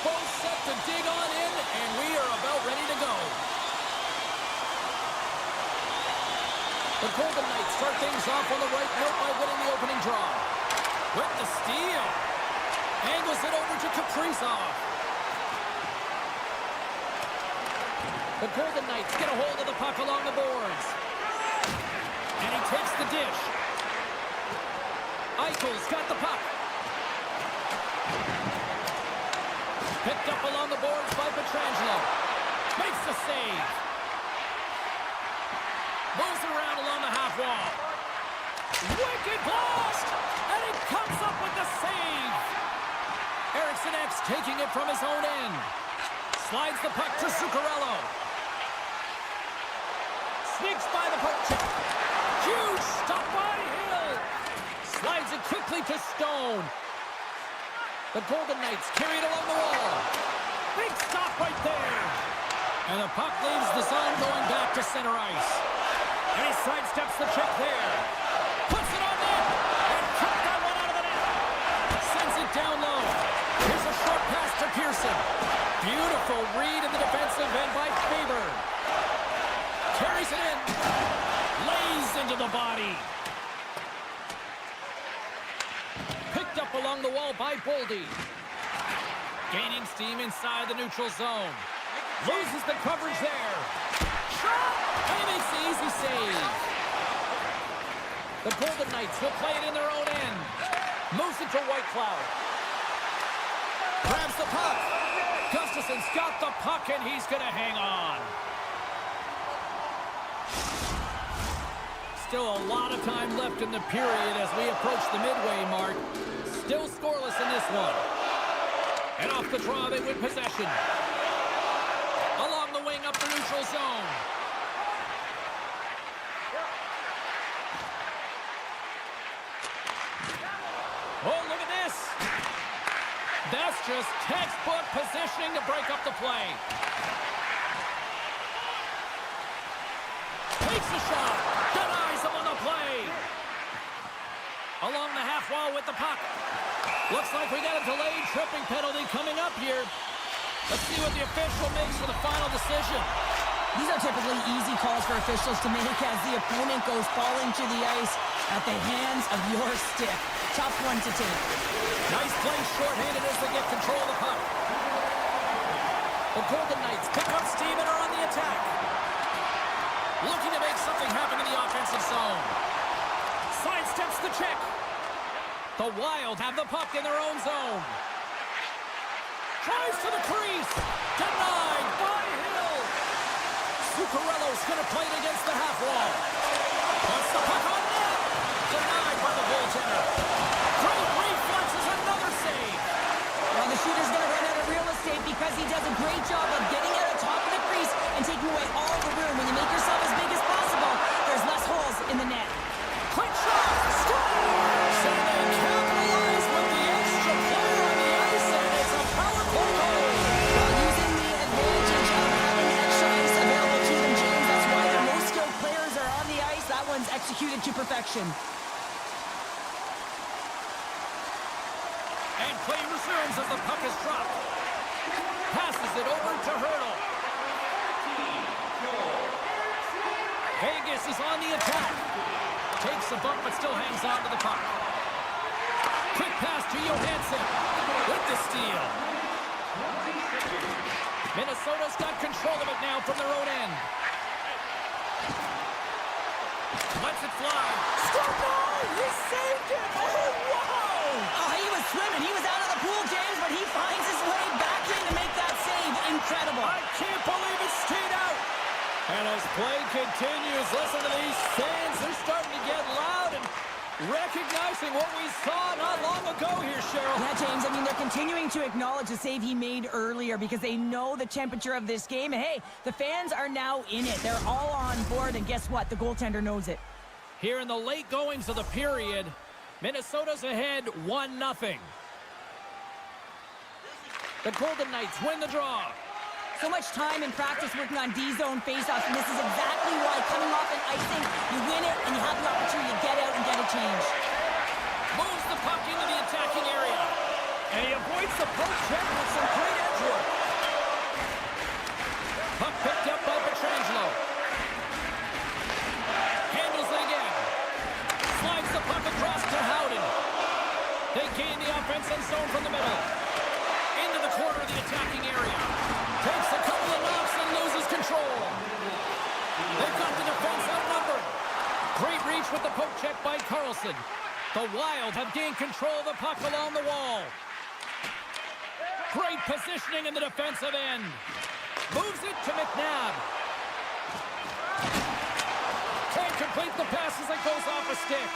both set to dig on in, and we are about ready to go. The Golden Knights start things off on the right note by winning the opening draw. With the steal. Angles it over to Kaprizov. The Golden Knights get a hold of the puck along the boards. And he takes the dish. Eichel's got the puck. Picked up along the boards by Pietrangelo. Makes the save. Moves around along the half wall. Wicked blast! And he comes up with the save. Eriksson X taking it from his own end. Slides the puck to Zuccarello. Sneaks by the puck check. Huge stop by Hill. Slides it quickly to Stone. The Golden Knights carry it along the wall. Big stop right there. And the puck leaves the zone going back to center ice. And he sidesteps the check there. Puts it on net. And cut that one out of the net. Sends it down low. Here's a short pass to Pearson. Beautiful read in the defensive end by Faber. Carries it in. Lays into the body. Picked up along the wall by Boldy. Gaining steam inside the neutral zone. Loses the coverage there. Shot! And he makes the easy save. The Golden Knights will play it in their own end. Moves it to Whitecloud. Grabs the puck. Gustafson's got the puck, and he's going to hang on. Still a lot of time left in the period as we approach the midway mark. Still scoreless in this one. And off the draw, they win possession. Along the wing, up the neutral zone. Oh, look at this. That's just textbook positioning to break up the play. Takes the shot. Denies him on the play. Along the half wall with the puck. Looks like we got a delayed tripping penalty coming up here. Let's see what the official makes for the final decision. These are typically easy calls for officials to make as the opponent goes falling to the ice at the hands of your stick. Tough one to take. Nice play shorthanded as they get control of the puck. The Golden Knights pick up steam and are on the attack. Looking to make something happen in the offensive zone. Sidesteps the check. The Wild have the puck in their own zone. Tries to the crease. Denied by Hill. Zuccarello's going to play it against the half wall. Puts the puck on net. Denied by the goaltender. Great reflexes, another save. Well, the shooter's going to run out of real estate because he does a great job of getting out of top of the crease and taking away all the room. When you make yourself as big as possible, there's less holes in the net. Quick shot. Score! So they capitalize with the extra player on the ice, and it's a power play goal. While using the advantage of having extra ice available to them, James, that's why the most skilled players are on the ice. That one's executed to perfection. And play resumes as the puck is dropped. Passes it over to Hurdle. Vegas is on the attack. Takes a bump but still hangs on to the puck. Quick pass to Johansson with the steal. Minnesota's got control of it now from their own end. Lets it fly. Score! He saved it! Oh, wow! Oh, he was swimming. He was out of the pool, James, but he finds his way back in to make that save. Incredible. I can't believe it stayed out. And as play continues, listen to these fans. They're starting to get loud and recognizing what we saw not long ago here, Cheryl. Yeah, James, I mean, they're continuing to acknowledge the save he made earlier because they know the temperature of this game. And, hey, the fans are now in it. They're all on board, and guess what? The goaltender knows it. Here in the late goings of the period, Minnesota's ahead 1-0. The Golden Knights win the draw. So much time in practice working on D-zone faceoffs, and this is exactly why coming off an icing, you win it, and you have the opportunity to get out and get a change. Moves the puck into the attacking Gets the poke check with some great edge work. Puck picked up by Pietrangelo. Handles it again. Slides the puck across to Howden. They gain the offensive zone from the middle. Into the corner of the attacking area. Takes a couple of knocks and loses control. They've got the defense outnumbered. Great reach with the poke check by Carlson. The Wild have gained control of the puck along the wall. Great positioning in the defensive end. Moves it to McNabb. Can't complete the pass as it goes off a stick.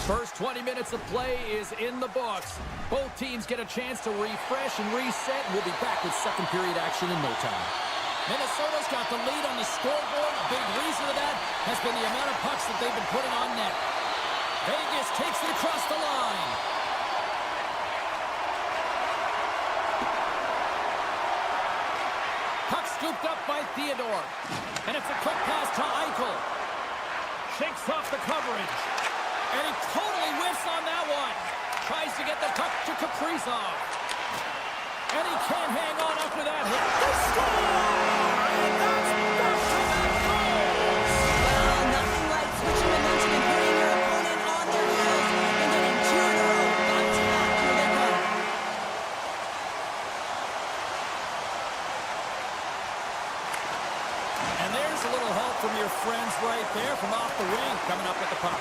First 20 minutes of play is in the books. Both teams get a chance to refresh and reset. We'll be back with second period action in no time. Minnesota's got the lead on the scoreboard. A big reason of that has been the amount of pucks that they've been putting on net. Vegas takes it across the line. Puck scooped up by Theodore. And it's a quick pass to Eichel. Shakes off the coverage. And he totally whiffs on that one. Tries to get the puck to Kaprizov. And he can't hang on after that hit. They score! And that's back-to-back goals! Well, nothing like switching momentum and putting your opponent on their heels and getting two in a row. Back-to-back. Here they come. And there's a little help from your friends right there from off the wing coming up with the puck.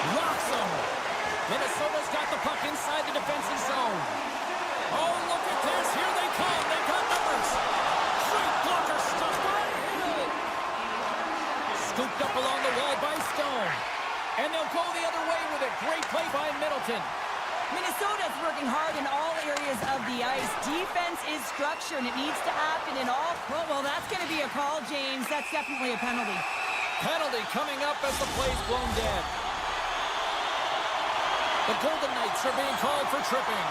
Rocks him. Minnesota's got the puck inside the defensive zone. Oh, look at this. Here they come. They've got numbers. Great blocker stuff by Hill. Scooped up along the wall by Stone. And they'll go the other way with it. Great play by Middleton. Minnesota's working hard in all areas of the ice. Defense is structure, and it needs to happen in all... Well, that's going to be a call, James. That's definitely a penalty. Penalty coming up as the play's blown dead. The Golden Knights are being called for tripping.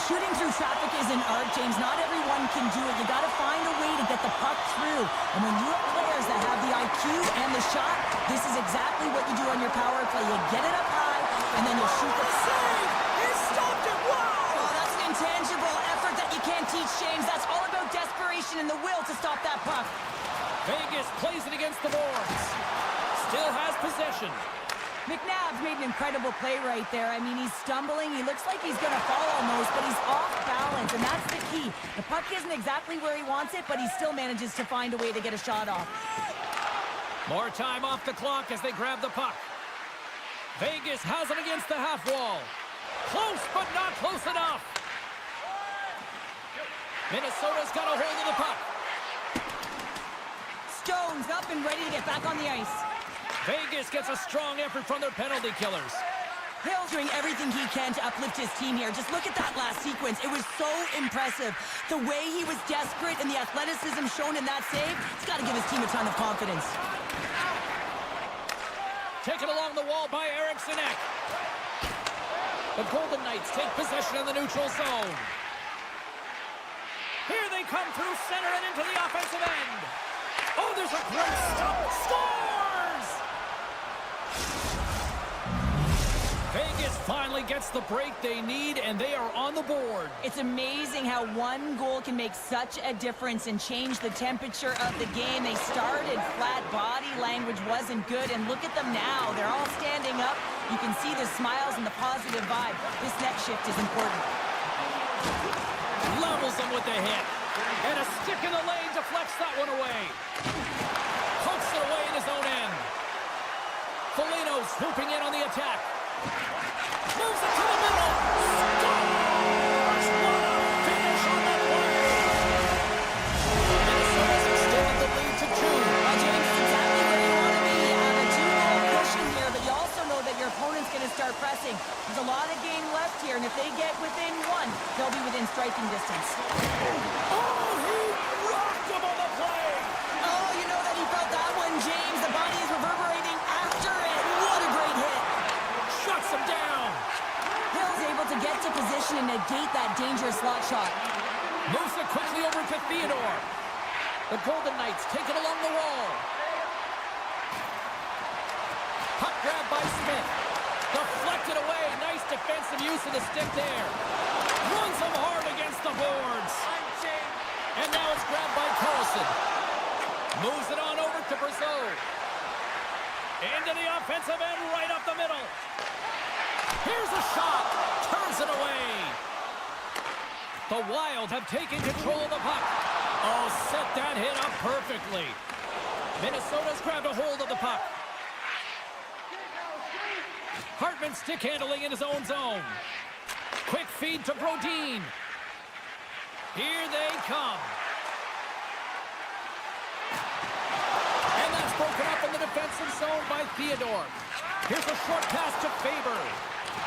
Shooting through traffic is an art, James. Not everyone can do it. You got to find a way to get the puck through. And when you have players that have the IQ and the shot, this is exactly what you do on your power play. You get it up high, and then you shoot the save. He stopped it. Wow! Oh, that's an intangible effort that you can't teach, James. That's all about desperation and the will to stop that puck. Vegas plays it against the boards. Still has possession. McNabb's made an incredible play right there. I mean, he's stumbling. He looks like he's going to fall almost, but he's off balance, and that's the key. The puck isn't exactly where he wants it, but he still manages to find a way to get a shot off. More time off the clock as they grab the puck. Vegas has it against the half wall. Close, but not close enough. Minnesota's got a hold of the puck. Stone's up and ready to get back on the ice. Vegas gets a strong effort from their penalty killers. Hill's doing everything he can to uplift his team here. Just look at that last sequence. It was so impressive. The way he was desperate and the athleticism shown in that save, it's got to give his team a ton of confidence. Taken along the wall by Eriksson. The Golden Knights take possession in the neutral zone. Here they come through center and into the offensive end. Oh, there's a great stop. Scores! Vegas finally gets the break they need, and they are on the board. It's amazing how one goal can make such a difference and change the temperature of the game. They started flat, body language wasn't good, and look at them now. They're all standing up. You can see the smiles and the positive vibe. This next shift is important. Levels them with the hit. And a stick in the lane deflects that one away. Pokes it away in his own end. Foligno's swooping in on the attack. Moves it to the middle. Scores! What a finish on that play! Minnesota's extended the lead to 2. James, it's exactly where you want to be. You have a 2-goal cushion here, but you also know that your opponent's going to start pressing. There's a lot of game left here, and if they get within 1, they'll be within striking distance. Oh, he rocked him on the play! Oh, you know that he felt that one, James. The body is reverberating after it. What a great hit. Shuts him down. Hill's able to get to position and negate that dangerous slot shot. Moves it quickly over to Theodore. The Golden Knights take it along the wall. Puck grab by Smith. defensive use of the stick there. Runs him hard against the boards. And now it's grabbed by Carlson. Moves it on over to Brazeau. Into the offensive end, right up the middle. Here's a shot. Turns it away. The Wild have taken control of the puck. Oh, set that hit up perfectly. Minnesota's grabbed a hold of the puck. Hartman stick handling in his own zone. Quick feed to Brodin. Here they come. And that's broken up in the defensive zone by Theodore. Here's a short pass to Faber.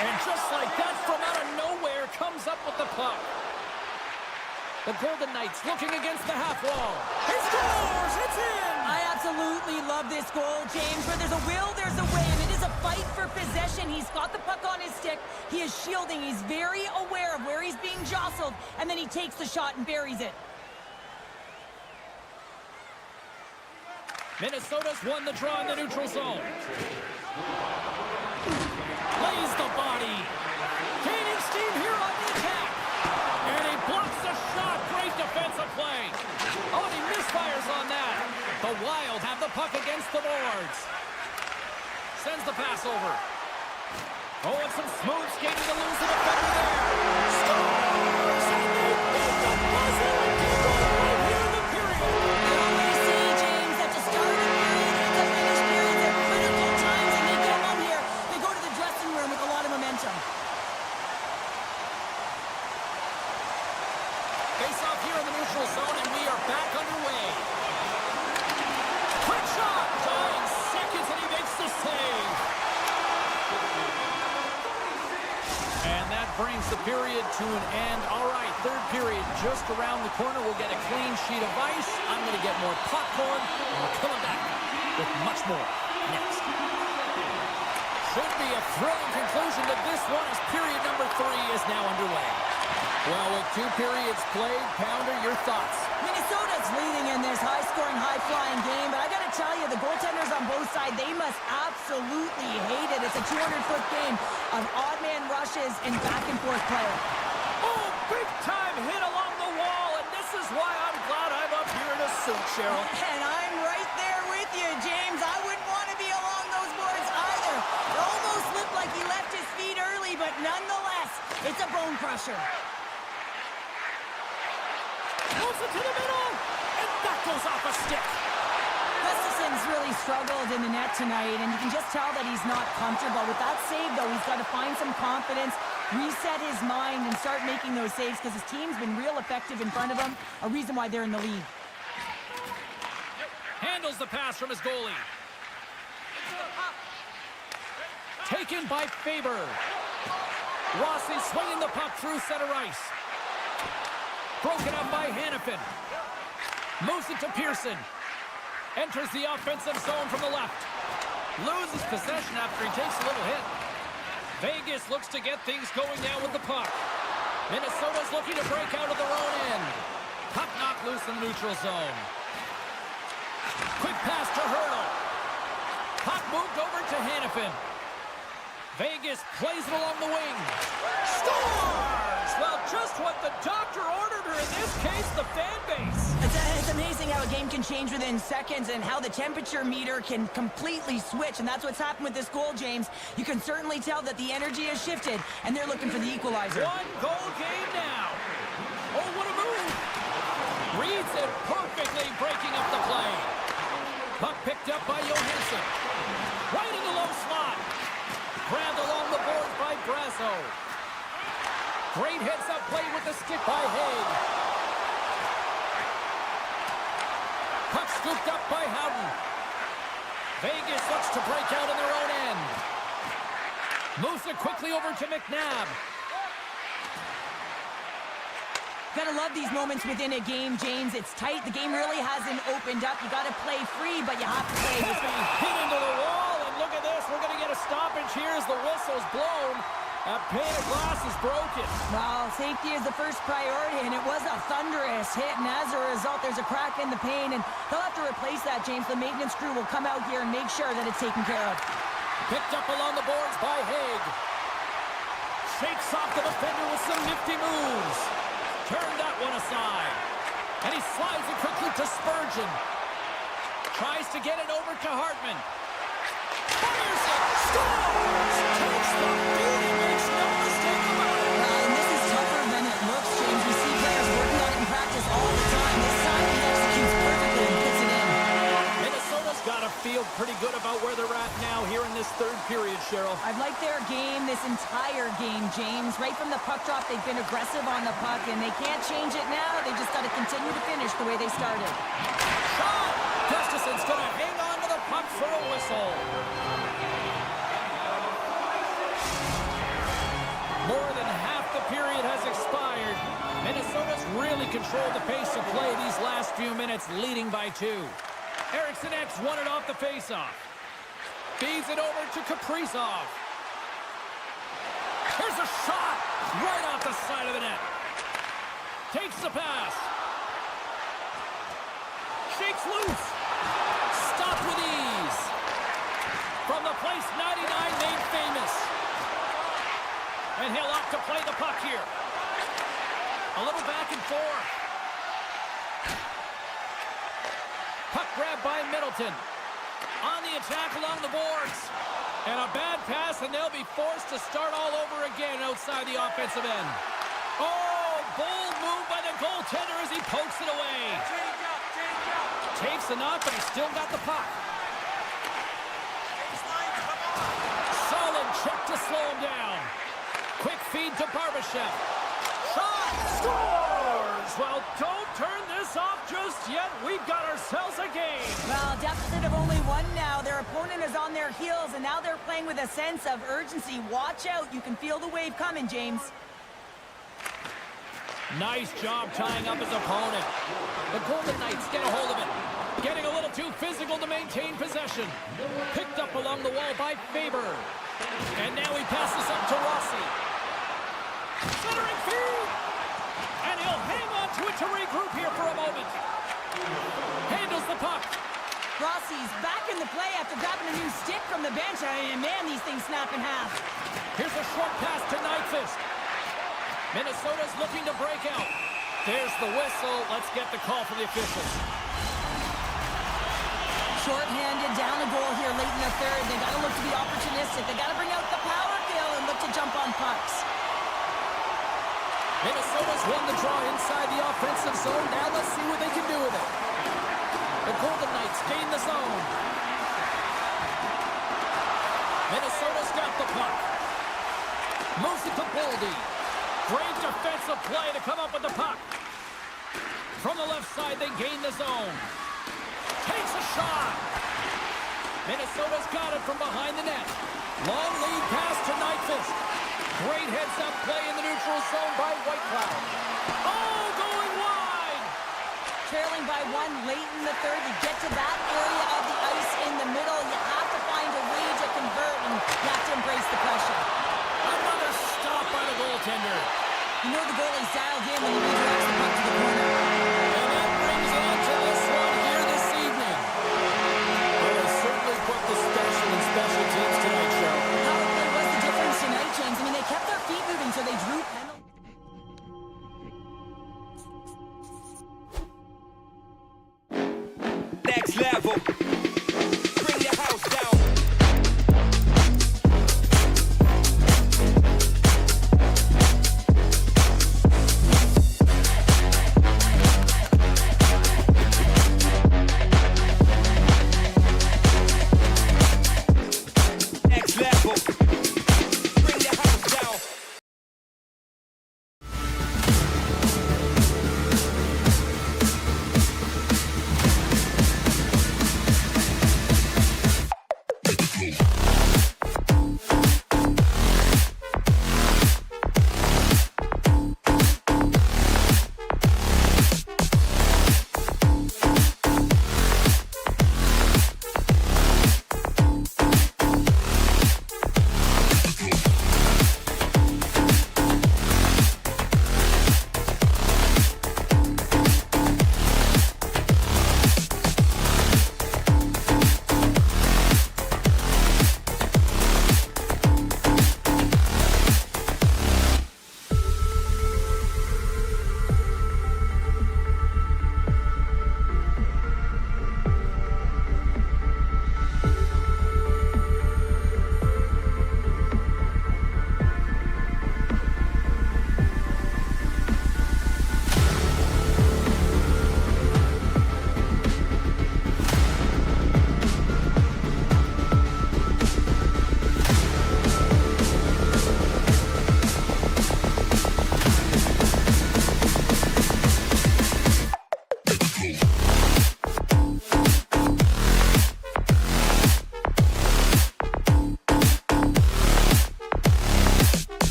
And just like that, from out of nowhere, comes up with the puck. The Golden Knights looking against the half wall. He scores! It's in! I absolutely love this goal, James. Where there's a will, there's a way, and it is a fight for possession. He's got the puck on his stick. He is shielding. He's very aware of where he's being jostled, and then he takes the shot and buries it. Minnesota's won the draw in the neutral zone. Lays the body. Gaining steam here on the attack. And he blocks the shot. Great defensive play. Oh, and he misfires on that. The Wild have the puck against the boards. Sends the pass over. Oh, and some smooth skating to lose the defender there. Scores! And they beat the buzzer and keep going right here in the period. I always say, James, that to start a period and to finish periods at critical times, and they get one here. They go to the dressing room with a lot of momentum. Face off here in the neutral zone, and we are back underway. Quick shot! 9 seconds, and he makes the save. And that brings the period to an end. All right, third period just around the corner. We'll get a clean sheet of ice. I'm going to get more popcorn, and we're coming back with much more next. Should be a thrilling conclusion to this one as period number 3 is now underway. Well, with 2 periods played, Pounder, your thoughts? Minnesota's leading in this high-scoring, high-flying game, but I got to tell you, the goaltenders on both sides, they must absolutely hate it. It's a 200-foot game of odd-man rushes and back-and-forth play. Oh, big-time hit along the wall, and this is why I'm glad I'm up here in a suit, Cheryl. And I'm right there with you, James. I wouldn't want to be along those boards either. It almost looked like he left his feet early, but nonetheless, it's a bone crusher. Moves it to the middle, and that goes off a stick. Gustafson's really struggled in the net tonight, and you can just tell that he's not comfortable. With that save, though, he's got to find some confidence, reset his mind, and start making those saves because his team's been real effective in front of him, a reason why they're in the lead. Handles the pass from his goalie. Taken by Faber. Rossi swinging the puck through center ice. Broken up by Hannafin. Moves it to Pearson. Enters the offensive zone from the left. Loses possession after he takes a little hit. Vegas looks to get things going now with the puck. Minnesota's looking to break out of their own end. Puck knocked loose in the neutral zone. Quick pass to Hurdle. Puck moved over to Hannafin. Vegas plays it along the wing. Scores! Well, just what the doctor ordered, or in this case, the fan base. It's amazing how a game can change within seconds and how the temperature meter can completely switch, and that's what's happened with this goal, James. You can certainly tell that the energy has shifted, and they're looking for the equalizer. 1-goal game now. Oh, what a move. Reads it perfectly, breaking up the play. Puck picked up by Johansson. Right in the low slot. Grabbed along the boards by Brazeau. Great heads-up play with the stick by Haig. Puck scooped up by Howden. Vegas looks to break out in their own end. Moves it quickly over to McNabb. Gotta love these moments within a game, James. It's tight. The game really hasn't opened up. You gotta play free, but you have to play with speed. Hit into the wall, and look at this. We're gonna get a stoppage here as the whistle's blown. A pane of glass is broken. Well, safety is the first priority, and it was a thunderous hit, and as a result, there's a crack in the pane, and they'll have to replace that, James. The maintenance crew will come out here and make sure that it's taken care of. Picked up along the boards by Haig. shakes off the defender with some nifty moves. Turned that one aside. And he slides it quickly to Spurgeon. Tries to get it over to Hartman. Fires it. Scores! Takes the beating. Makes no mistake about it. And this is tougher than it looks, James. We see players working on it in practice all the time. This time he executes perfectly and puts it in. Minnesota's got to feel pretty good about where they're at now here in this third period, Cheryl. I've liked their game this entire game, James. Right from the puck drop, they've been aggressive on the puck, and they can't change it now. They just got to continue to finish the way they started. Shot! Gustafson's going to hang on to the puck for a whistle. More than half the period has expired. Minnesota's really controlled the pace of play these last few minutes, leading by 2. Eriksson X won it off the faceoff. Feeds it over to Kaprizov. Here's a shot right off the side of the net. Takes the pass. Shakes loose. Stopped with ease. From the place 99 made famous. And he'll opt to play the puck here. A little back and forth. Puck grab by Middleton. On the attack along the boards. And a bad pass, and they'll be forced to start all over again outside the offensive end. Oh, bold move by the goaltender as he pokes it away. Takes the knock, but he's still got the puck. Solid check to slow him down. Quick feed to Barbashev. Shot! Scores! Well, don't turn this off just yet. We've got ourselves a game. Well, deficit of only 1 now. Their opponent is on their heels, and now they're playing with a sense of urgency. Watch out. You can feel the wave coming, James. Nice job tying up his opponent. The Golden Knights get a hold of it. Getting a little too physical to maintain possession. Picked up along the wall by Faber. And now he passes up to Rossi. Centering feed. And he'll hang on to it to regroup here for a moment. Handles the puck. Rossi's back in the play after grabbing a new stick from the bench. And man, these things snap in half. Here's a short pass to Nyquist. Minnesota's looking to break out. There's the whistle. Let's get the call from the officials. Short-handed down the goal here late in the third. They got to look to be opportunistic. They got to bring out the power kill and look to jump on pucks. Minnesota's won the draw inside the offensive zone. Now let's see what they can do with it. The Golden Knights gain the zone. Minnesota's got the puck. Moves it to Boldy. Great defensive play to come up with the puck. From the left side, they gain the zone. Takes a shot. Minnesota's got it from behind the net. Long lead pass to Nyquist. Great heads-up play in the neutral zone by Whitecloud. Oh, going wide! Trailing by 1 late in the third. You get to that area of the ice in the middle. You have to find a way to convert, and you have to embrace the pressure. Another stop by the goaltender. You know the goalie's dialed in when he redirects the puck to the corner. And that brings it on to this one here this evening. Well, they certainly put the special in special teams tonight, Joe. Power play was the difference tonight, James. I mean, they kept their feet moving, so they drew penalties. Next level. Bring your house down.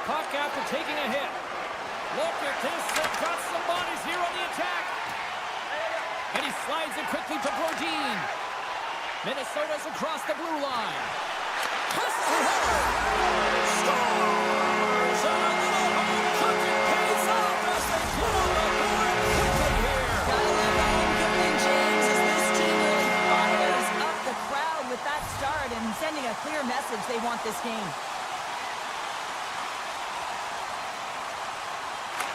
puck after taking a hit. Look at this. They've got some bodies here on the attack. And he slides it quickly to Brodin. Minnesota's across the blue line. Passes it hard. Scores! A little home cooking pays off as they put on the board quickly here. Gotta love the home cooking, James, as this team really fires up the crowd with that start and sending a clear message they want this game.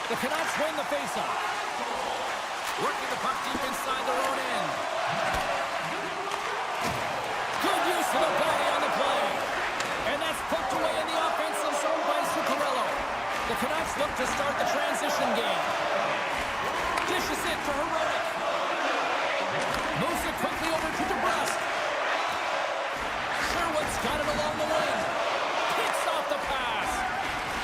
The Canucks win the faceoff. Working the puck deep inside their own end. Good use of the body on the play. And that's poked away in the offensive zone by Zuccarello. The Canucks look to start the transition game. Dishes it to Heroic. Moves it quickly over to DeBrusque. Sherwood's got it along the wing. Picks off the pass.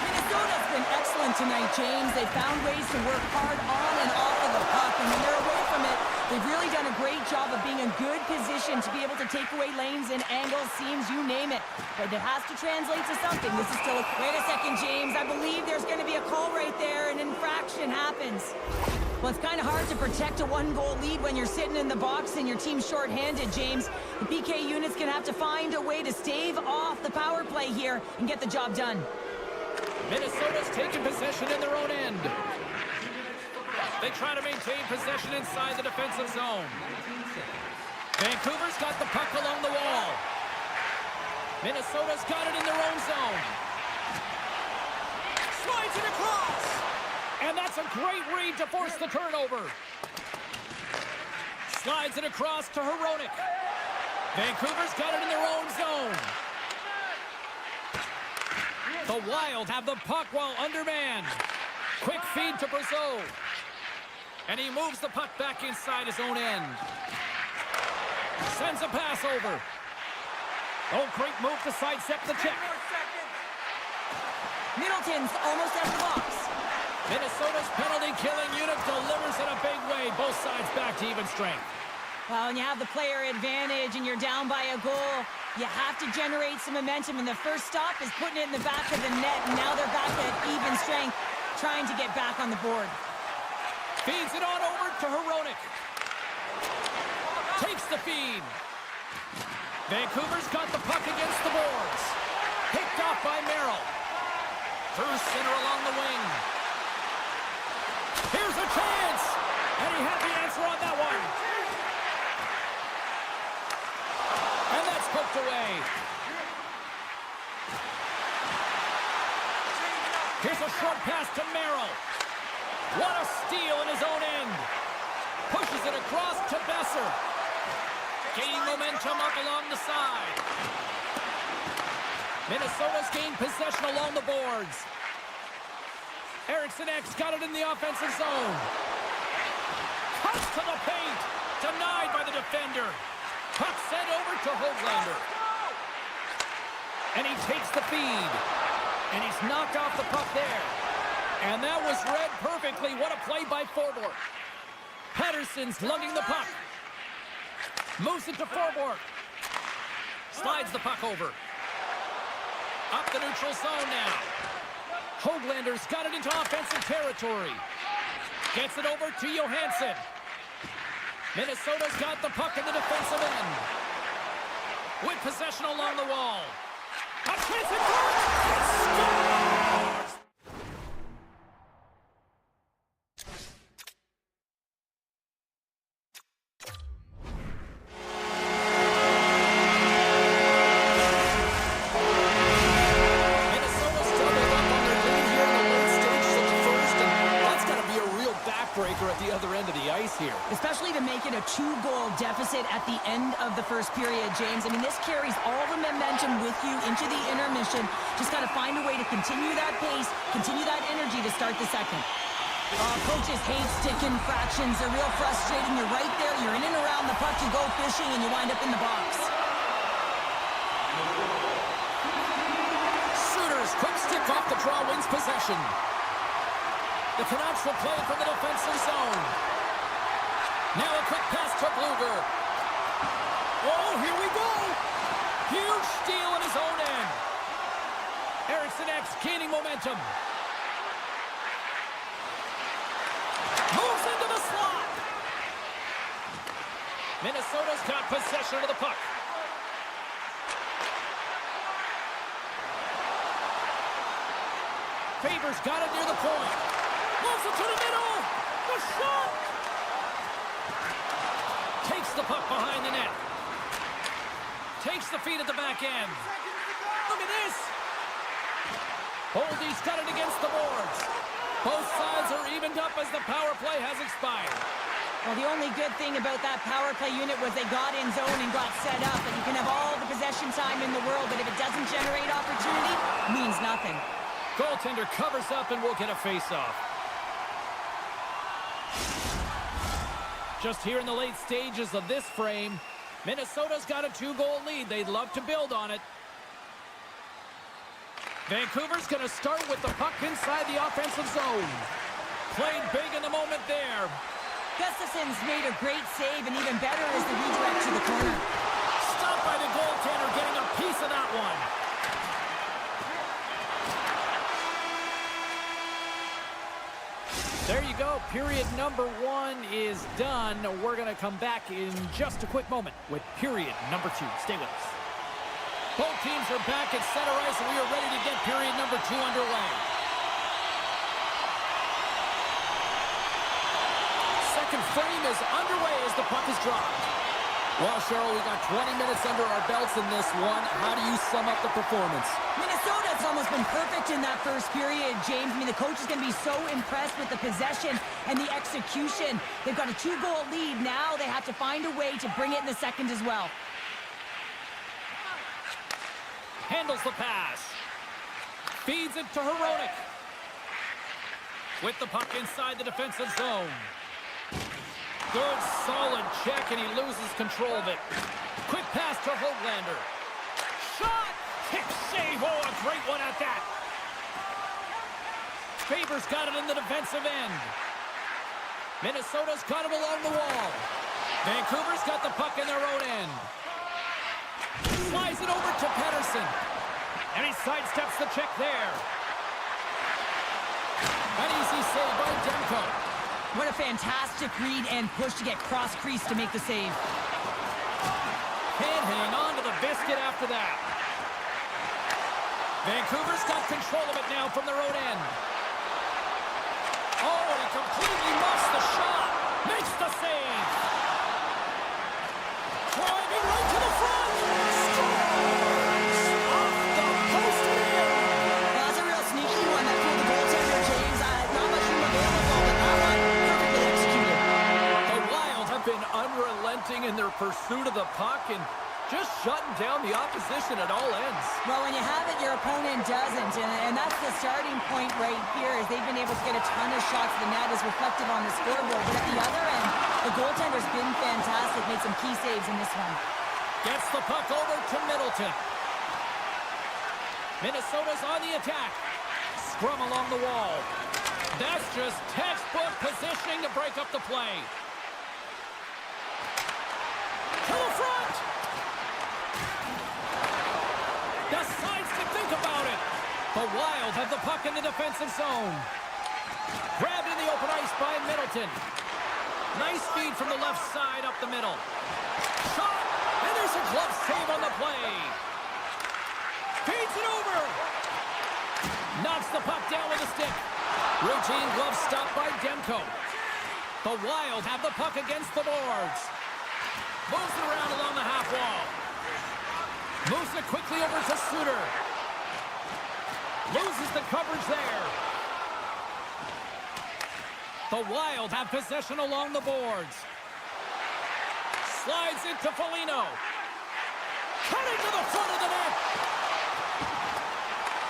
Minnesota's been excellent tonight, James. They found ways to work hard on and off of the puck, and when they're away from it, they've really done a great job of being in good position to be able to take away lanes and angles, seams, you name it. But it has to translate to something. This is still a... Wait a second, James. I believe there's going to be a call right there. An infraction happens. Well, it's kind of hard to protect a one-goal lead when you're sitting in the box and your team's shorthanded, James. The PK unit's going to have to find a way to stave off the power play here and get the job done. Minnesota's taking possession in their own end. They try to maintain possession inside the defensive zone. Vancouver's got the puck along the wall. Minnesota's got it in their own zone. Slides it across. And that's a great read to force the turnover. Slides it across to Heroic. Vancouver's got it in their own zone. The Wild have the puck while undermanned. Quick feed to Brazeau. And he moves the puck back inside his own end. Sends a pass over. Oh, great move to sidestep the check. Middleton's almost at the box. Minnesota's penalty-killing unit delivers in a big way. Both sides back to even strength. Well, when you have the player advantage and you're down by a goal, you have to generate some momentum, and the first stop is putting it in the back of the net, and now they're back at even strength, trying to get back on the board. Feeds it on over to Heroic. Takes the feed. Vancouver's got the puck against the boards. Picked off by Merrill. Through center along the wing. Here's a chance! And he had the answer on that one. And that's poked away. Here's a short pass to Merrill. What a steal in his own end. Pushes it across to Besser. Gaining momentum up along the side. Minnesota's gained possession along the boards. Eriksson Ek's got it in the offensive zone. Cuts to the paint. Denied by the defender. Puck sent over to Höglander. And he takes the feed. And he's knocked off the puck there. And that was read perfectly. What a play by Forbort. Patterson's lugging the puck. Moves it to Forbort. Slides the puck over. Up the neutral zone now. Höglander's got it into offensive territory. Gets it over to Johansson. Minnesota's got the puck in the defensive end. With possession along the wall. A chance at goal! It scores! At the other end of the ice here. Especially to make it a 2-goal deficit at the end of the first period, James. I mean, this carries all the momentum with you into the intermission. Just got to find a way to continue that pace, continue that energy to start the second. Coaches hate stick infractions. They're real frustrating. You're right there. You're in and around the puck. You go fishing, and you wind up in the box. Suter's quick stick off the draw wins possession. The Canucks will play from the defensive zone. Now a quick pass to Bluger. Oh, here we go. Huge steal in his own end. Eriksson X gaining momentum. Moves into the slot. Minnesota's got possession of the puck. Favors got it near the point. Moves it to the middle. The shot. Takes the puck behind the net. Takes the feed at the back end. Look at this. Holdy's got it against the boards. Both sides are evened up as the power play has expired. Well, the only good thing about that power play unit was they got in zone and got set up. And you can have all the possession time in the world, but if it doesn't generate opportunity, it means nothing. Goaltender covers up and will get a face-off. Just here in the late stages of this frame, Minnesota's got a 2-goal lead. They'd love to build on it. Vancouver's going to start with the puck inside the offensive zone. Played big in the moment there. Gustafson's made a great save, and even better is the redirect to the corner. Stopped by the goaltender, getting a piece of that one. There you go. Period number 1 is done. We're going to come back in just a quick moment with period number 2. Stay with us. Both teams are back at center ice, and we are ready to get period number 2 underway. Second frame is underway as the puck is dropped. Well, Cheryl, we got 20 minutes under our belts in this one. How do you sum up the performance? Minnesota's almost been perfect in that first period, James. I mean, the coach is going to be so impressed with the possession and the execution. They've got a 2-goal lead. Now they have to find a way to bring it in the second as well. Handles the pass. Feeds it to Hronek. With the puck inside the defensive zone. Good, solid check, and he loses control of it. Quick pass to Höglander. Shot! Kick save! Oh, a great one at that. Favors got it in the defensive end. Minnesota's got it along the wall. Vancouver's got the puck in their own end. Slides it over to Pettersson. And he sidesteps the check there. An easy save by Demko. What a fantastic read and push to get cross-crease to make the save. Can't hang on to the biscuit after that. Vancouver's got control of it now from their own end. Oh, and he completely muffs the shot. Makes the save. Driving right to the front. Scores! Off the post and in. Well, that's a real sneaky one that fooled the goaltender, James. Not much room available, but that one perfectly executed. The Wild have been unrelenting in their pursuit of the puck and just shutting down the opposition at all ends. Well, when you have it, your opponent doesn't, and that's the starting point right here, is they've been able to get a ton of shots. The net is reflected on the scoreboard, but at the other end, the goaltender's been fantastic, made some key saves in this one. Gets the puck over to Middleton. Minnesota's on the attack. Scrum along the wall. That's just textbook positioning to break up the play. To the front! Decides to think about it. The Wild have the puck in the defensive zone. Grabbed in the open ice by Middleton. Nice feed from the left side up the middle. Shot! And there's a glove save on the play. Feeds it over. Knocks the puck down with a stick. Routine glove stop by Demko. The Wild have the puck against the boards. Moves it around along the half wall. Moves it quickly over to Suter. Loses the coverage there. The Wild have possession along the boards. Slides it to Foligno. Cutting to the front of the net.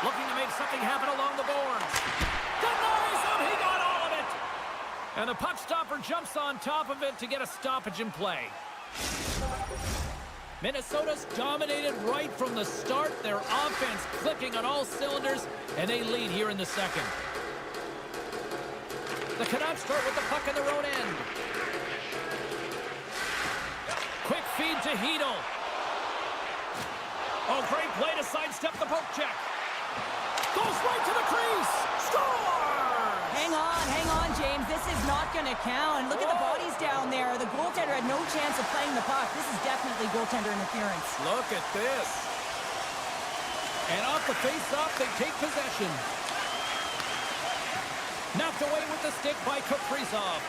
Looking to make something happen along the boards. Denies him. He got all of it. And the puck stopper jumps on top of it to get a stoppage in play. Minnesota's dominated right from the start. Their offense clicking on all cylinders, and they lead here in the second. The Canucks start with the puck in their own end. Quick feed to Hedl. Oh, great play to sidestep the poke check. Goes right to the crease. Scores! Hang on, James. This is not going to count. And look at the bodies down there. The goaltender had no chance of playing the puck. This is definitely goaltender interference. Look at this. And off the face-off, they take possession. Knocked away with the stick by Kaprizov.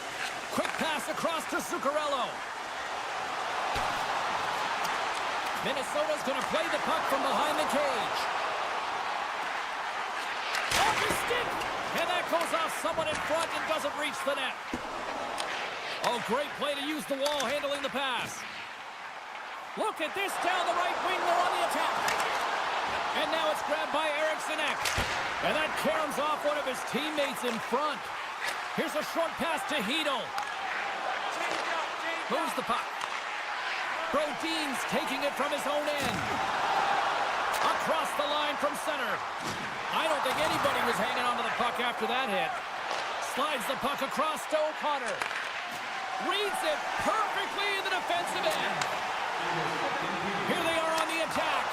Quick pass across to Zuccarello. Minnesota's going to play the puck from behind the cage. Off his stick! And that goes off someone in front and doesn't reach the net. Oh, great play to use the wall handling the pass. Look at this down the right wing. They're on the attack. And now it's grabbed by Eriksson. And that caroms off one of his teammates in front. Here's a short pass to Hedel. Moves the puck. Brodin's taking it from his own end. Across the line from center. I don't think anybody was hanging onto the puck after that hit. Slides the puck across to O'Connor. Reads it perfectly in the defensive end. Here they are on the attack.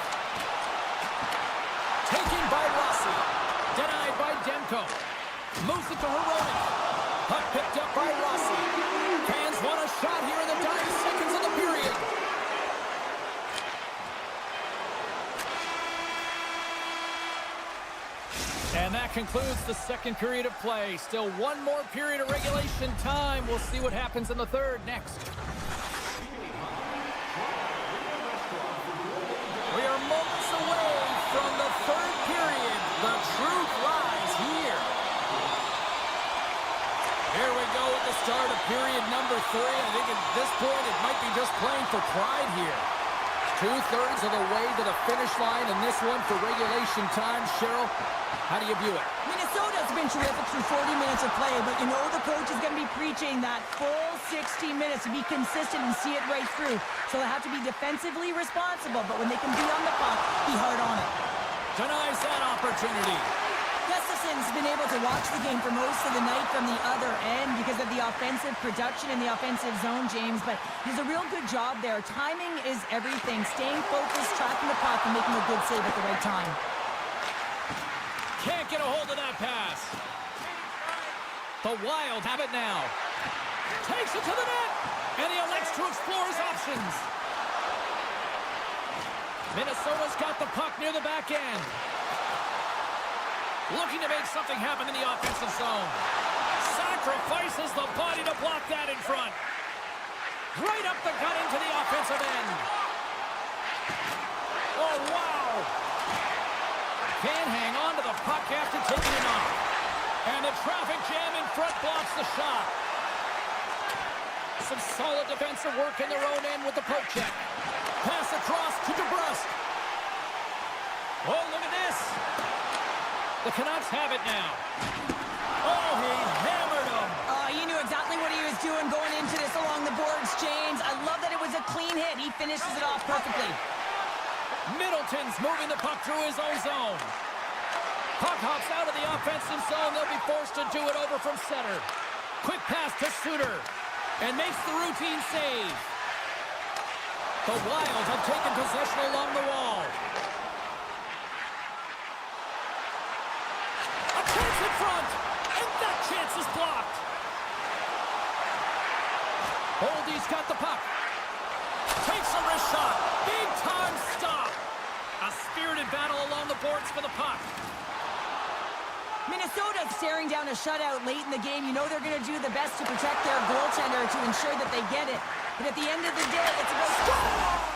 Taken by Rossi. Denied by Demko. Moves it to Heronic. Puck picked up by Rossi. Fans want a shot here in the dying seconds of the period. And that concludes the second period of play. Still one more period of regulation time. We'll see what happens in the third next. We are moments away from the third period. The truth lies here. Here we go at the start of period number 3. I think at this point it might be just playing for pride here. 2/3 of the way to the finish line in this one for regulation time. Cheryl, how do you view it? Minnesota's been terrific through 40 minutes of play, but you know the coach is going to be preaching that full 60 minutes to be consistent and see it right through. So they have to be defensively responsible, but when they can be on the puck, be hard on it. Denies that opportunity. Gustafson's been able to watch the game for most of the night from the other end because of the offensive production in the offensive zone, James, but he's a real good job there. Timing is everything. Staying focused, tracking the puck, and making a good save at the right time. Can't get a hold of that pass. The Wild have it now. Takes it to the net, and he elects to explore his options. Minnesota's got the puck near the back end. Looking to make something happen in the offensive zone. Sacrifices the body to block that in front. Right up the gut into the offensive end. Oh, wow. Can't hang on to the puck after taking it off. And the traffic jam in front blocks the shot. Some solid defensive work in their own end with the poke check. Pass across to DeBrusque. Oh, look at this. The Canucks have it now. Oh, he hammered him. You knew exactly what he was doing going into this along the boards, James. I love that it was a clean hit. He finishes it off perfectly. Middleton's moving the puck through his own zone. Puck hops out of the offensive zone. They'll be forced to do it over from center. Quick pass to Suter. And makes the routine save. The Wild have taken possession along the wall. A chance in front. And that chance is blocked. Boldy's got the puck. Takes a wrist shot. Big time stop. A spirited battle along the boards for the puck. Minnesota's staring down a shutout late in the game. You know they're going to do the best to protect their goaltender to ensure that they get it. But at the end of the day, it's about score!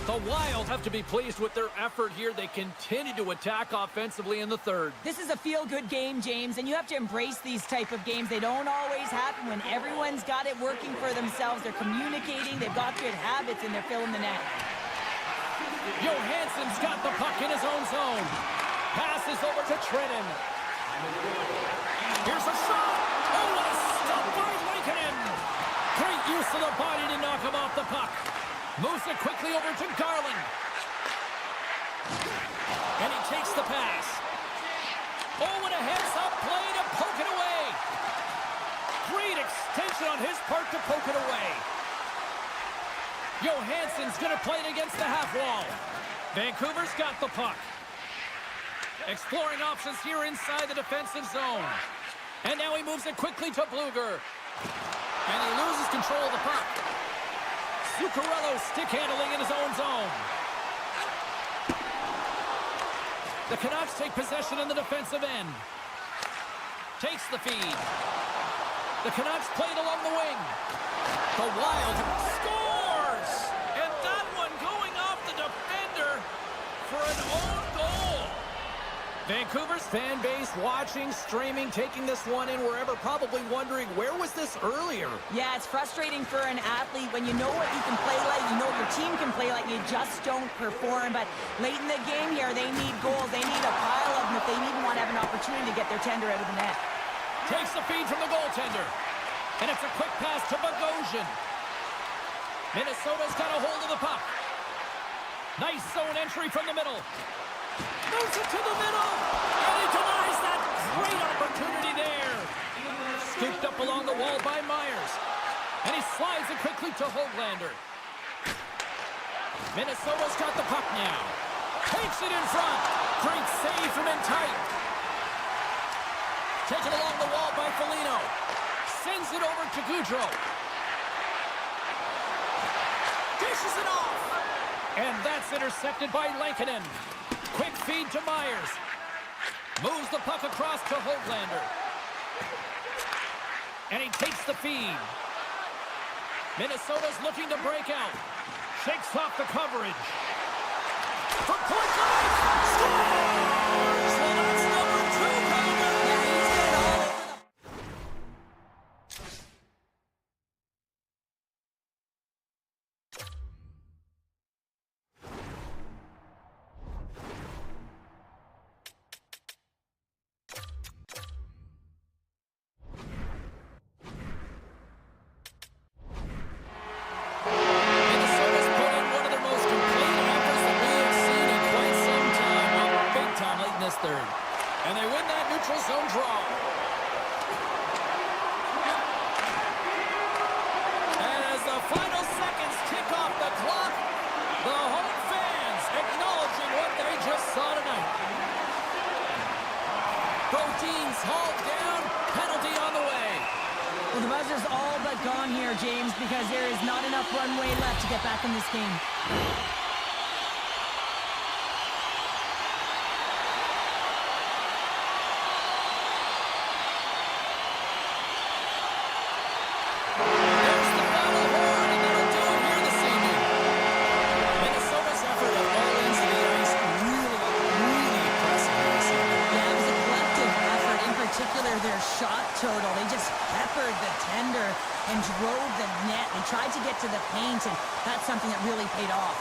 The Wild have to be pleased with their effort here. They continue to attack offensively in the third. This is a feel-good game, James, and you have to embrace these type of games. They don't always happen when everyone's got it working for themselves. They're communicating, they've got good habits, and they're filling the net. Johansson's got the puck in his own zone. Passes over to Trenton. Here's a shot. Oh, what a stop by Lankinen. Great use of the body to knock him off the puck. Moves it quickly over to Garland. And he takes the pass. Oh, what a heads-up play to poke it away. Great extension on his part to poke it away. Johansson's going to play it against the half wall. Vancouver's got the puck. Exploring options here inside the defensive zone. And now he moves it quickly to Bluger. And he loses control of the puck. Zuccarello stick handling in his own zone. The Canucks take possession in the defensive end. Takes the feed. The Canucks play it along the wing. The Wild scores! And that one going off the defender for an own goal. Vancouver's fan base watching, streaming, taking this one in wherever, probably wondering, where was this earlier? Yeah, it's frustrating for an athlete when you know what you can play like, you know what your team can play like, you just don't perform. But late in the game here, they need goals. They need a pile of them if they even want to have an opportunity to get their tender out of the net. Takes the feed from the goaltender. And it's a quick pass to Bogosian. Minnesota's got a hold of the puck. Nice zone entry from the middle. Moves it to the middle, and he denies that. Great opportunity there. Scooped up along the wall by Myers, and he slides it quickly to Höglander. Minnesota's got the puck now. Takes it in front. Great save from in tight. Taken along the wall by Foligno. Sends it over to Goudreau. Dishes it off. And that's intercepted by Lankinen. Quick feed to Myers. Moves the puck across to Höglander. And he takes the feed. Minnesota's looking to break out. Shakes off the coverage. From point blank. Scores! Well, that's number 2 coming up. Yeah, he's got it all over the... Minnesota's put in one of their most complete efforts that we have seen in quite some time. Well, big time late in this third. And they win that neutral zone draw. And as the final seconds tick off the clock, the home fans acknowledging what they just saw tonight. Both teams hauled down, penalty on the way. Well, the buzzer's all but gone here, James, because there is not enough runway left to get back in this game. There's the final horn, and that'll do it here this evening. Minnesota's effort at all ends of the ice really impressive here this evening. Yeah, it was a collective effort, in particular their shot total. They just peppered the tender and drove the net. They tried to get to the paint, and that's something that really paid off.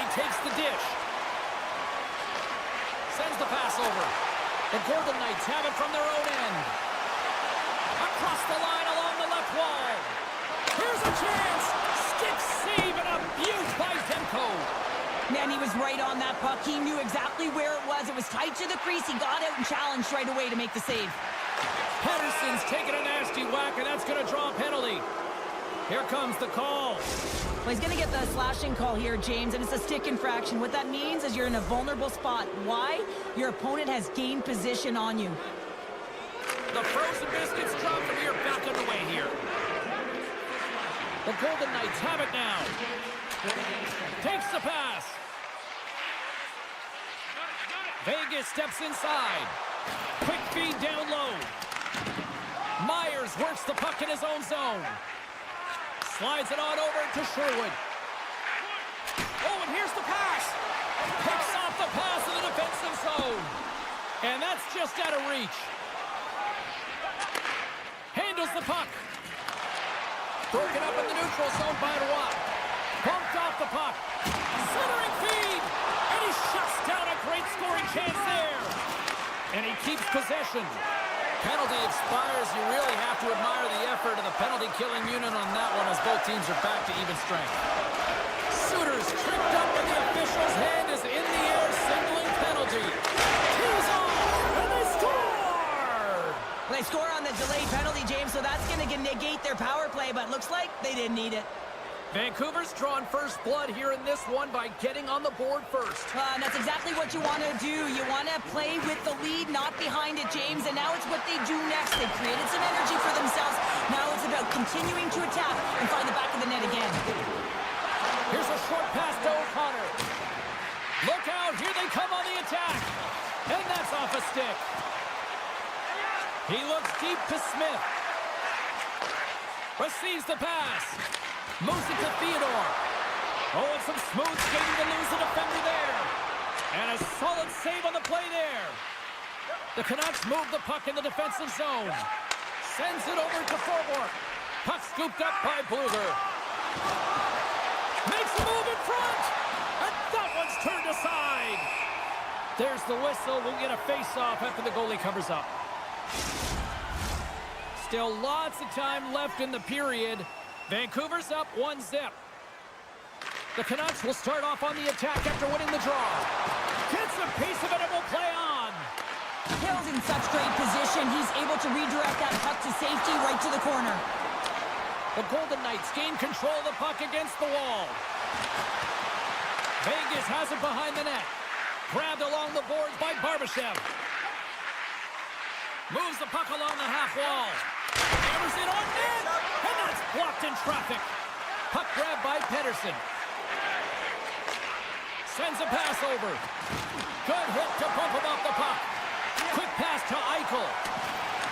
he takes the dish. Sends the pass over. The Golden Knights have it from their own end. Across the line along the left wall. Here's a chance. Stick save and a beaut by Demko. Man, he was right on that puck. He knew exactly where it was. It was tight to the crease. He got out and challenged right away to make the save. Pedersen's taking a nasty whack, and that's going to draw a penalty. Here comes the call. Well, he's going to get the slashing call here, James, and it's a stick infraction. What that means is you're in a vulnerable spot. Why? Your opponent has gained position on you. The frozen biscuits drop from here back underway here. The Golden Knights have it now. Takes the pass. Vegas steps inside. Quick feed down low. Myers works the puck in his own zone. Slides it on over to Sherwood. Oh, and here's the pass. Picks off the pass in the defensive zone. And that's just out of reach. Handles the puck. Broken up in the neutral zone by Roy. Bumped off the puck. Centering feed. And he shuts down a great scoring chance there. And he keeps possession. Penalty expires. You really have to admire the effort of the penalty-killing unit on that one as both teams are back to even strength. Suter's tripped up and the official's hand is in the air, signaling penalty. Tees off, and they score! Well, they score on the delayed penalty, James, so that's going to negate their power play, but looks like they didn't need it. Vancouver's drawn first blood here in this one by getting on the board first. And that's exactly what you want to do. You want to play with the lead, not behind it, James. And now it's what they do next. They created some energy for themselves. Now it's about continuing to attack and find the back of the net again. Here's a short pass to O'Connor. Look out, here they come on the attack. And that's off a stick. He looks deep to Smith. Receives the pass. Moves it to Theodore. Oh, and some smooth skating to lose the defender there. And a solid save on the play there. The Canucks move the puck in the defensive zone. Sends it over to Forward. Puck scooped up by Bluger. Makes a move in front. And that one's turned aside. There's the whistle. We'll get a face-off after the goalie covers up. Still lots of time left in the period. Vancouver's up 1-0. The Canucks will start off on the attack after winning the draw. Gets a piece of it and will play on. Hill's in such great position. He's able to redirect that puck to safety right to the corner. The Golden Knights gain control of the puck against the wall. Vegas has it behind the net. Grabbed along the boards by Barbashev. Moves the puck along the half wall. Hammers it on net. And that's blocked in traffic. Puck grabbed by Pedersen. Sends a pass over. Good hit to bump him off the puck. Quick pass to Eichel.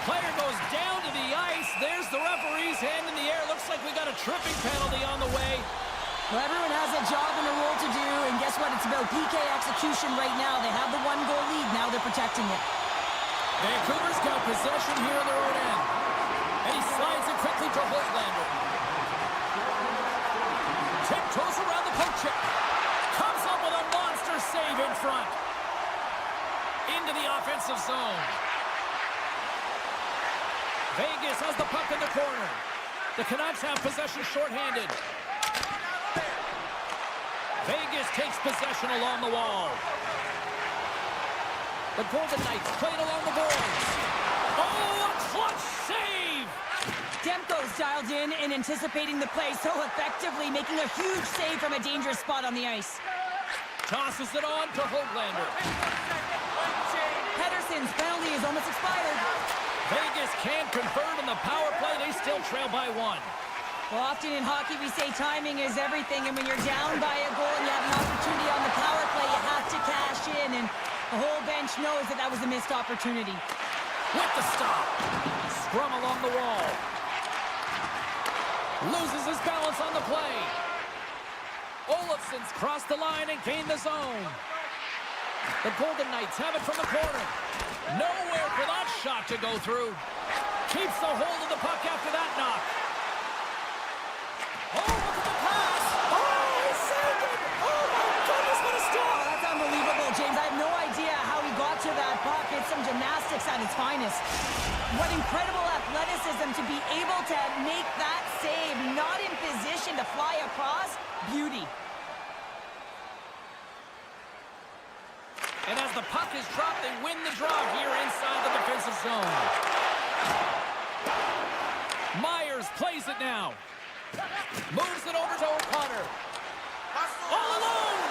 Player goes down to the ice. There's the referee's hand in the air. Looks like we got a tripping penalty on the way. Well, everyone has a job and a role to do, and guess what? It's about PK execution right now. They have the one-goal lead. Now they're protecting it. Vancouver's got possession here on their own end. And he slides it quickly to Holtlander. Tiptoes around the poke check. Comes up with a monster save in front. Into the offensive zone. Vegas has the puck in the corner. The Canucks have possession shorthanded. Vegas takes possession along the wall. The Golden Knights played along the boards. Oh, a clutch save! Demko's dialed in and anticipating the play so effectively, making a huge save from a dangerous spot on the ice. Tosses it on to Holtlander. Pedersen's penalty is almost expired. Vegas can't convert in the power play. They still trail by one. Well, often in hockey we say timing is everything, and when you're down by a goal and you have an opportunity on the power play, you have to cash in, and the whole bench knows that that was a missed opportunity. With the stop. Scrum along the wall. Loses his balance on the play. Olofsson's crossed the line and gained the zone. The Golden Knights have it from the corner. Nowhere for that shot to go through. Keeps the hold of the puck after that knock. Oh, look at the pass. Oh, he saved it. Oh, my goodness. Kratos. What incredible athleticism to be able to make that save, not in position to fly across. Beauty. And as the puck is dropped, they win the draw here inside the defensive zone. Myers plays it now. Moves it over to O'Connor. All alone!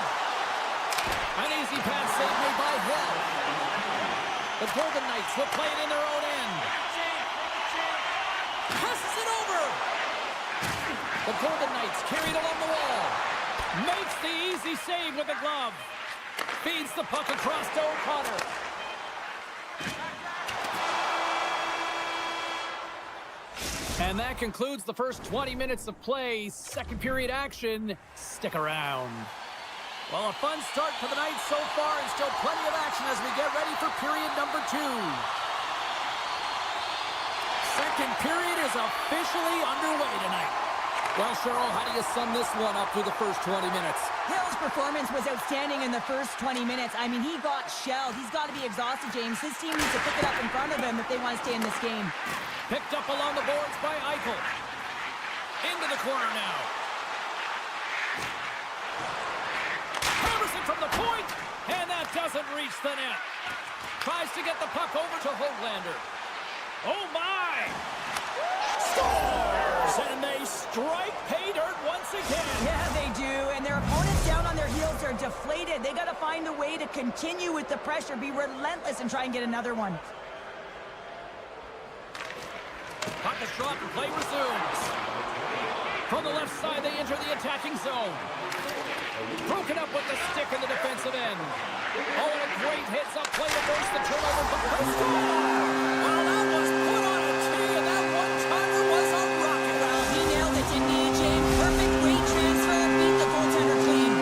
An easy pass save made by Hill. The Golden Knights will play it in their own end. Passes it over! The Golden Knights carried along the wall. Makes the easy save with the glove. Feeds the puck across to O'Connor. And that concludes the first 20 minutes of play. Second period action. Stick around. Well, a fun start for the night so far, and still plenty of action as we get ready for period number 2. Second period is officially underway tonight. Well, Cheryl, how do you sum this one up through the first 20 minutes? Hill's performance was outstanding in the first 20 minutes. I mean, he got shelled. He's got to be exhausted, James. His team needs to pick it up in front of him if they want to stay in this game. Picked up along the boards by Eichel. Into the corner now. Hammers it from the point, and that doesn't reach the net. Tries to get the puck over to Höglander. Oh, my! Scores! And they strike pay dirt once again. Yeah, they do. And their opponents down on their heels are deflated. They got to find a way to continue with the pressure, be relentless, and try and get another one. Puck is dropped and play resumes. From the left side, they enter the attacking zone. Broken up with the stick in the defensive end. Oh, a great hits up play to force the turnover. But no score! Well, that was put on a tee, and that one-timer was a rocket. Well, he nailed it, didn't he, James? Perfect weight transfer, beat the goaltender clean.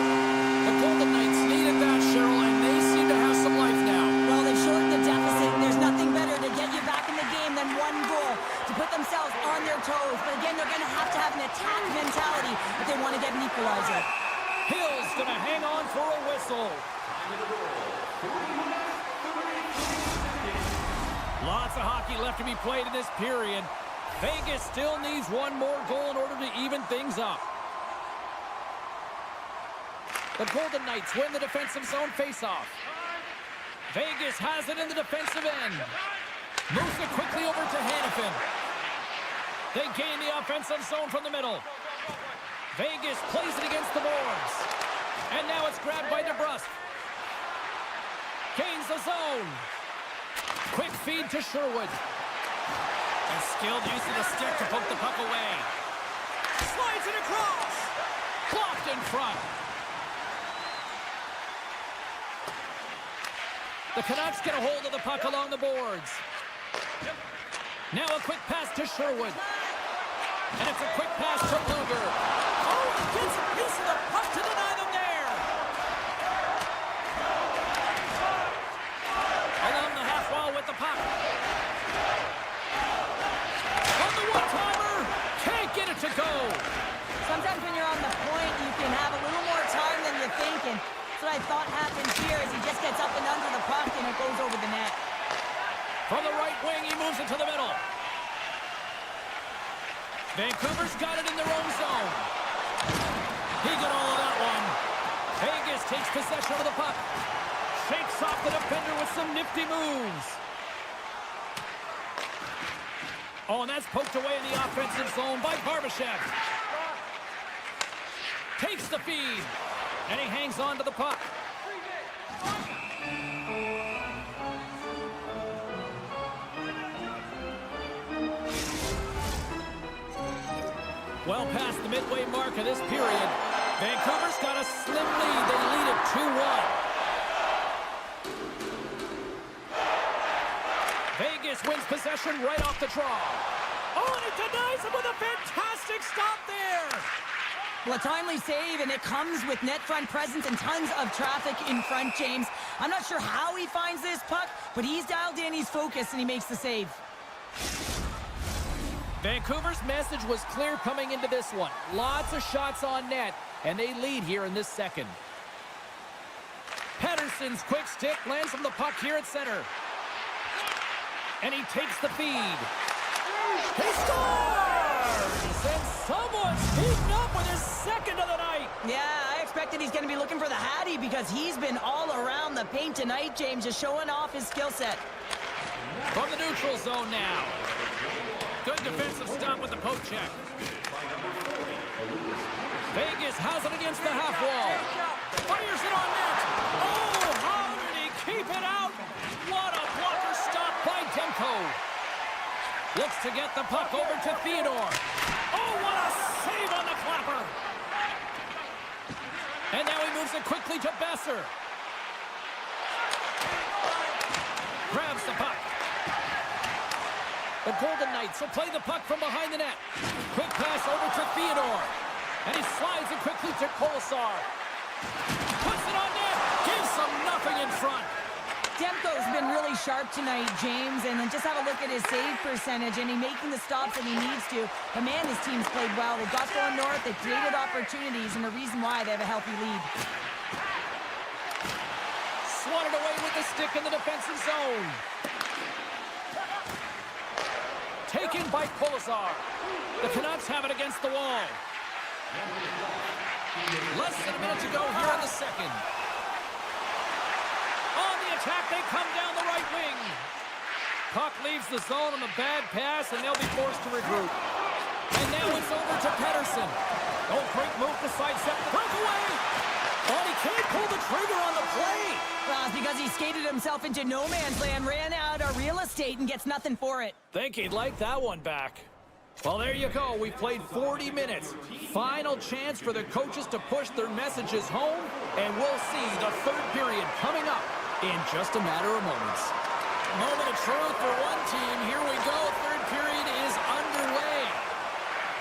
The Golden Knights needed that, Cheryl, and they seem to have some life now. Well, they've shortened the deficit, and there's nothing better to get you back in the game than one goal to put themselves on their toes. But again, they're going to have an attack mentality if they want to get an equalizer. Hill's going to hang on for a whistle. Lots of hockey left to be played in this period. Vegas still needs one more goal in order to even things up. The Golden Knights win the defensive zone faceoff. Vegas has it in the defensive end. Moves it quickly over to Hannafin. They gain the offensive zone from the middle. Vegas plays it against the boards. And now it's grabbed by DeBrusque. Gains the zone. Quick feed to Sherwood. And skilled use of the stick to poke the puck away. Slides it across. Blocked in front. The Canucks get a hold of the puck along the boards. Now a quick pass to Sherwood. And it's a quick pass to Luger. Oh, he gets a piece of the puck to deny them there. Along the half wall with the puck. On the one-timer. Can't get it to go. Sometimes when you're on the point, you can have a little more time than you're thinking. That's what I thought happened here as he just gets up and under the puck and it goes over the net. From the right wing, he moves it to the middle. Vancouver's got it in their own zone. He got all of that one. Vegas takes possession of the puck. Shakes off the defender with some nifty moves. Oh, and that's poked away in the offensive zone by Barbashev. Takes the feed. And he hangs on to the puck. Well past the midway mark of this period, Vancouver's got a slim lead. They lead it 2-1. Vegas wins possession right off the draw. Oh, and he denies him with a fantastic stop there. Well, a timely save, and it comes with net front presence and tons of traffic in front, James. I'm not sure how he finds this puck, but he's dialed in, he's focused, and he makes the save. Vancouver's message was clear coming into this one. Lots of shots on net, and they lead here in this second. Pettersson's quick stick lands from the puck here at center. And he takes the feed. He scores! And someone's heating up with his second of the night. Yeah, I expected he's going to be looking for the Hattie because he's been all around the paint tonight, James, just showing off his skill set. From the neutral zone now. Good defensive stop with the poke check. Vegas has it against the half wall. Fires it on net. Oh, how did he keep it out? What a blocker stop by Demko. Looks to get the puck over to Theodore. Oh, what a save on the clapper. And now he moves it quickly to Besser. Grabs the puck. The Golden Knights will play the puck from behind the net. Quick pass over to Theodore. And he slides it quickly to Kolesar. Puts it on net. Gives them nothing in front. Demko's been really sharp tonight, James, and then just have a look at his save percentage, and he's making the stops that he needs to. But man, his team's played well. They've got going north, they've created opportunities, and the reason why they have a healthy lead. Swatted away with the stick in the defensive zone. Taken by Kolesar. The Canucks have it against the wall. Less than a minute to go here in the second. On the attack, they come down the right wing. Puck leaves the zone on a bad pass, and they'll be forced to regroup. And now it's over to Pettersson. Oh, great move to sidestep. Breakaway! Oh, he can't pull the trigger on the play. Well, it's because he skated himself into no man's land, ran out of real estate, and gets nothing for it. Think he'd like that one back. Well, there you go. We've played 40 minutes. Final chance for the coaches to push their messages home, and we'll see the third period coming up in just a matter of moments. Moment of truth for one team. Here we go. Third period is underway.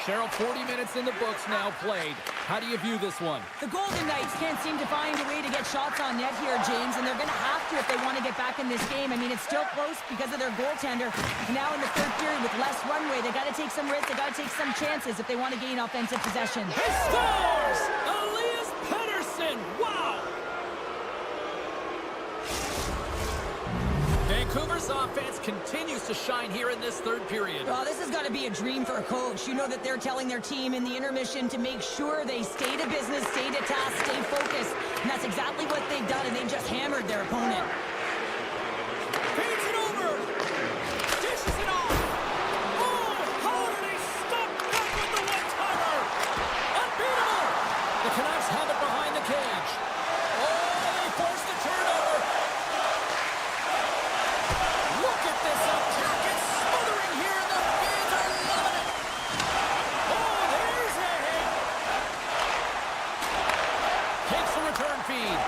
Cheryl, 40 minutes in the books now played. How do you view this one? The Golden Knights can't seem to find a way to get shots on net here, James, and they're going to have to if they want to get back in this game. I mean, it's still close because of their goaltender. Now in the third period with less runway, they got to take some risks, they got to take some chances if they want to gain offensive possession. He scores! Elias Pettersson! Wow! Vancouver's offense continues to shine here in this third period. Well, this has got to be a dream for a coach. You know that they're telling their team in the intermission to make sure they stay to business, stay to task, stay focused. And that's exactly what they've done, and they've just hammered their opponent. Feeds it over! Dishes it off! Oh, how did he stop that with the one-timer? Unbeatable! The Canucks have it behind the cage. Oh, they forced the turnover! Look at this attack! It's smothering here, and the fans are loving it! Oh, there's a hit! Takes the return feed.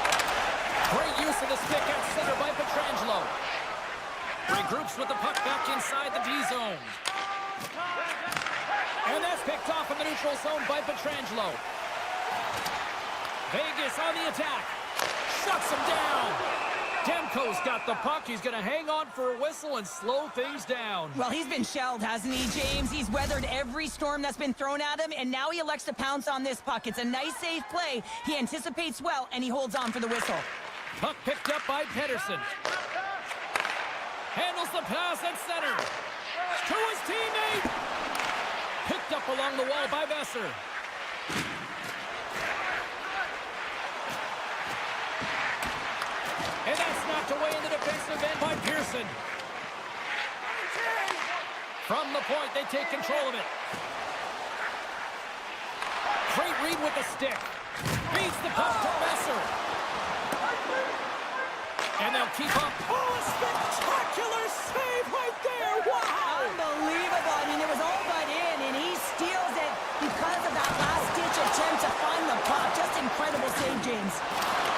Great use of the stick at center by Pietrangelo. Regroups with the puck back inside the D-zone. And that's picked off in the neutral zone by Pietrangelo. Vegas on the attack. Shuts him down. Demko's got the puck. He's going to hang on for a whistle and slow things down. Well, he's been shelled, hasn't he, James? He's weathered every storm that's been thrown at him, and now he elects to pounce on this puck. It's a nice, safe play. He anticipates well, and he holds on for the whistle. Puck picked up by Pettersson. Handles the pass at center. To his teammate. Picked up along the wall by Besser. And that's knocked away in the defensive end by Pearson. From the point, they take control of it. Great read with the stick. Beats the puck to Besser. And they'll keep up. Oh, a spectacular save right there. Wow! Unbelievable. I mean, it was all but in, and he steals it because of that last-ditch attempt to find the puck. Just incredible save, James.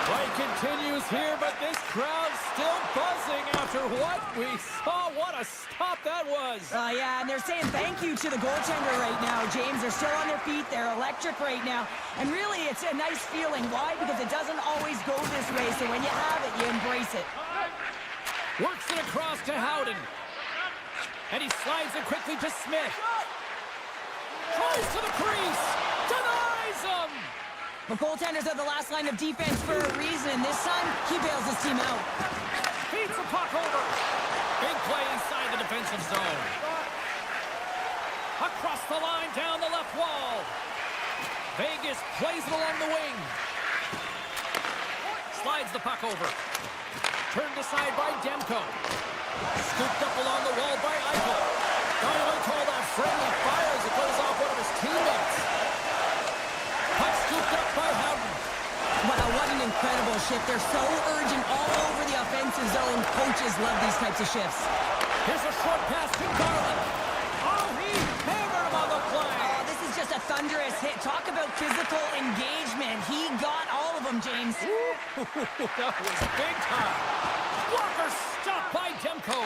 Play continues here, but this crowd's still buzzing after what we saw. What a stop that was. Yeah, and they're saying thank you to the goaltender right now, James. They're still on their feet. They're electric right now. And really, it's a nice feeling. Why? Because it doesn't always go this way, so when you have it, you embrace it. Works it across to Howden. And he slides it quickly to Smith. Tries to the crease. Denies him. The goaltenders are the last line of defense for a reason. This time, he bails his team out. Feeds the puck over. Big play inside the defensive zone. Across the line, down the left wall. Vegas plays it along the wing. Slides the puck over. Turned aside by Demko. Scooped up along the wall by Eichel. Finally called off friendly fire as it goes off one of his teammates. Puck scooped up by Howden. Wow, what an incredible shift. They're so urgent all over the offensive zone. Coaches love these types of shifts. Here's a short pass to Garland. Oh, he hammered him on the play. Oh, this is just a thunderous hit. Talk about physical engagement. He got all of them, James. That was big time. Walker stopped by Demko.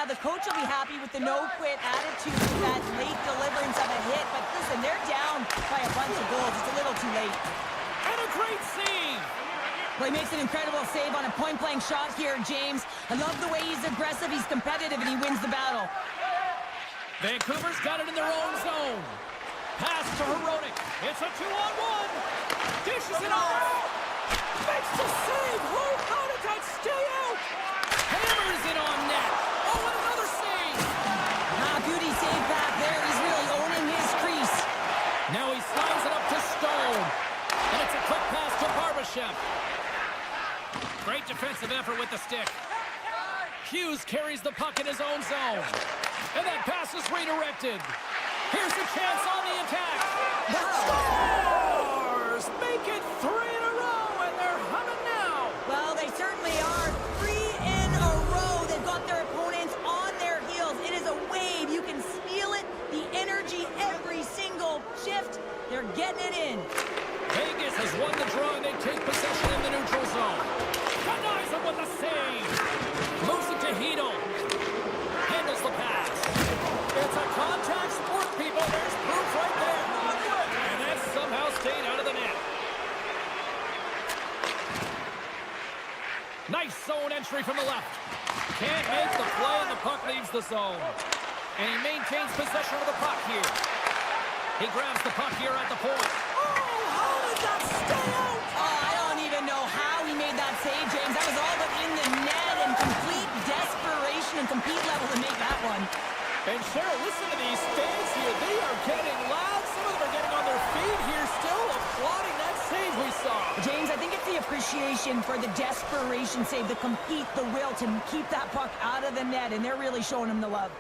The coach will be happy with the no-quit attitude with that late deliverance of a hit. But listen, they're down by a bunch of goals. It's a little too late. And a great save. Well, he makes an incredible save on a point-blank shot here, James. I love the way he's aggressive, he's competitive, and he wins the battle. Vancouver's got it in their own zone. Pass to Heronic. It's a 2-on-1. Dishes it off. Makes the save. How did that stay out? Hammers it on net. Oh, and another save. Beauty save back there. He's really owning his crease. Now he slides it up to Stone. And it's a quick pass to Barbashev. Great defensive effort with the stick. Hughes carries the puck in his own zone. And that pass is redirected. Here's a chance on the attack. Scores! Make it 3 in a row, and they're humming now. Well, they certainly are. 3 in a row. They've got their opponents on their heels. It is a wave. You can feel it. The energy every single shift. They're getting it in. Vegas has won the draw, and they take possession in the neutral zone. Denies him with a save. Moves it to Hedel. Handles the pass. It's a contact sport, people. There's proof right there. And that somehow stayed out of the net. Nice zone entry from the left. Can't make the play, and the puck leaves the zone. And he maintains possession of the puck here. He grabs the puck here at the point. Oh, how did that stay out? Oh, I don't even know how he made that save, James. That was all but in the net and complete desperation and compete level to make that one. And Cheryl, listen to these fans here. They are getting loud. Some of them are getting on their feet here, still applauding that save we saw. James, I think it's the appreciation for the desperation save, the compete, the will to keep that puck out of the net, and they're really showing him the love.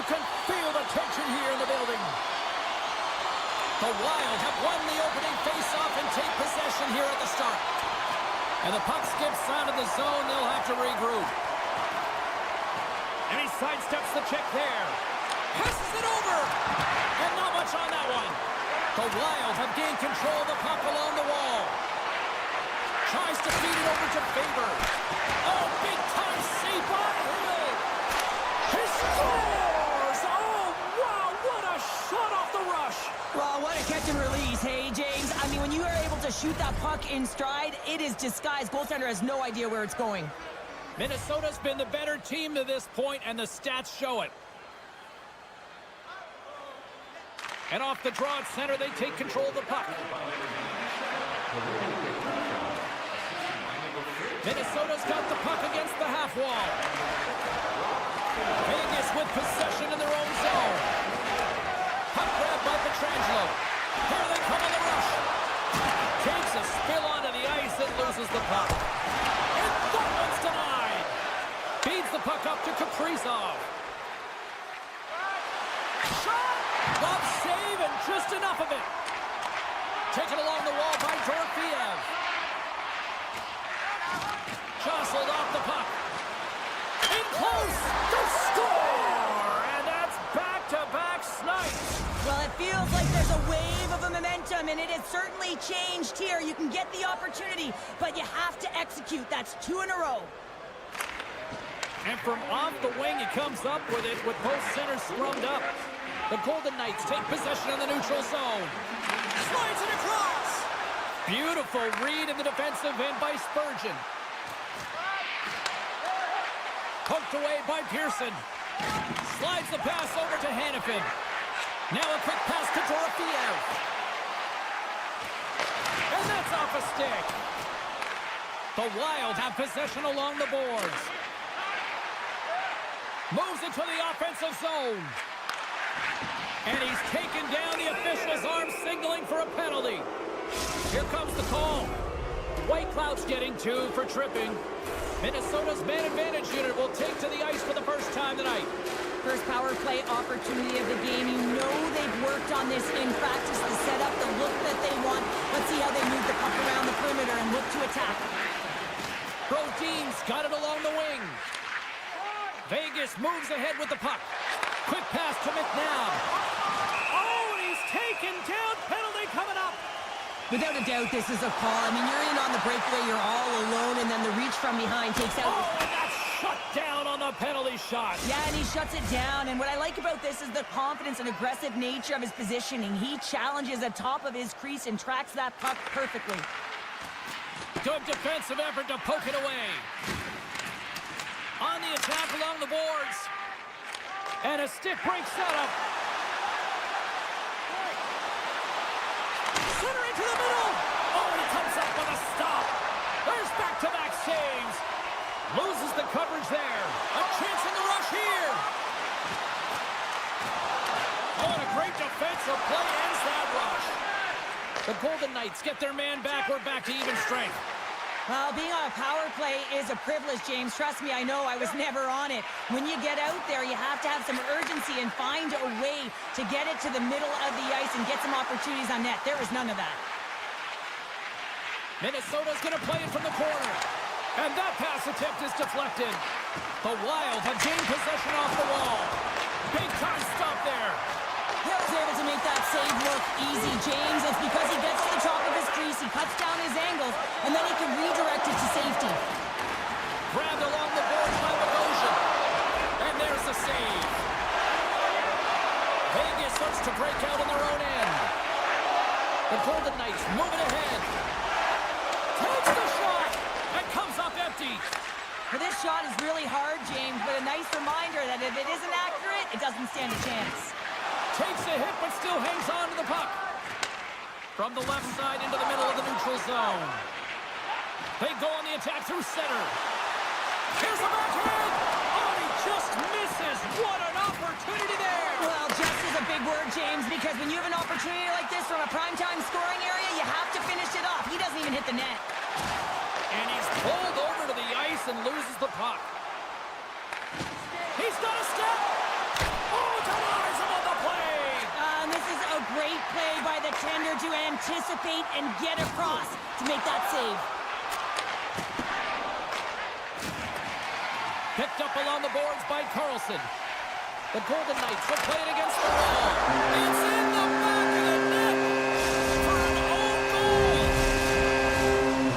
can feel the tension here in the building. The Wild have won the opening face-off and take possession here at the start. And the puck skips out of the zone. They'll have to regroup. And he sidesteps the check there. Passes it over. And not much on that one. The Wild have gained control of the puck along the wall. Tries to feed it over to Faber. Oh, big-time save by Hill. He scores! Oh, wow, what a shot off the rush. Well, what a catch and release, hey, James? I mean, when you are able to shoot that puck in stride, it is disguised. Goaltender has no idea where it's going. Minnesota's been the better team to this point, and the stats show it. And off the draw at center, they take control of the puck. Minnesota's got the puck against the half wall. Vegas with possession in their own zone. Puck grab by Pietrangelo. Here they come on the rush. Takes a spill onto the ice and loses the puck. And that one's denied. Feeds the puck up to Kaprizov. Shot! Bob save and just enough of it. Taken along the wall by Dorofeev. Jostled off the puck. In close! They score! And that's back-to-back snipes. Well, it feels like there's a wave of a momentum, and it has certainly changed here. You can get the opportunity, but you have to execute. That's 2 in a row. And from off the wing, he comes up with it with both centers scrummed up. The Golden Knights take possession in the neutral zone. Slides it across. Beautiful read in the defensive end by Spurgeon. Poked away by Pearson. Slides the pass over to Hannafin. Now a quick pass to Dorofeev. And that's off a stick. The Wild have possession along the boards. Moves into the offensive zone. And he's taken down. The official's arm signaling for a penalty. Here comes the call. Whitecloud's getting 2 for tripping. Minnesota's man advantage unit will take to the ice for the first time tonight. First power play opportunity of the game. You know they've worked on this in practice to set up the look that they want. Let's see how they move the puck around the perimeter and look to attack. Brodin's got it along the wing. Vegas moves ahead with the puck. Quick pass to McNabb. Oh, he's taken down. Penalty coming up. Without a doubt, this is a call. I mean, you're in on the breakaway, you're all alone, and then the reach from behind takes out... Oh, and that's shut down on the penalty shot. Yeah, and he shuts it down. And what I like about this is the confidence and aggressive nature of his positioning. He challenges the top of his crease and tracks that puck perfectly. Good defensive effort to poke it away. On the attack along the boards. And a stick break setup. Center into the middle. Oh, and he comes up with a stop. There's back-to-back saves. Loses the coverage there. A chance in the rush here. Oh, and a great defensive play ends that rush. The Golden Knights get their man back. We're back to even strength. Well, being on a power play is a privilege, James. Trust me, I know. I was never on it. When you get out there, you have to have some urgency and find a way to get it to the middle of the ice and get some opportunities on net. There was none of that. Minnesota's going to play it from the corner. And that pass attempt is deflected. The Wild have gained possession off the wall. Big time stop there. He was able to make that save look easy, James. It's because he gets to the top of his crease, he cuts down his angles, and then he can redirect it to safety. Grabbed along the boards by Bogosian. And there's the save. Vegas looks to break out on their own end. The Golden Knights moving ahead. Takes the shot and comes up empty. Well, this shot is really hard, James, but a nice reminder that if it isn't accurate, it doesn't stand a chance. Takes a hit, but still hangs on to the puck. From the left side into the middle of the neutral zone. They go on the attack through center. Here's the backhand. Oh, he just misses. What an opportunity there. Well, just is a big word, James, because when you have an opportunity like this from a primetime scoring area, you have to finish it off. He doesn't even hit the net. And he's pulled over to the ice and loses the puck. He's got a step. Oh, Great play by the tender to anticipate and get across to make that save. Picked up along the boards by Carlson. The Golden Knights will play it against the wall. It's in the back of the net for an own goal.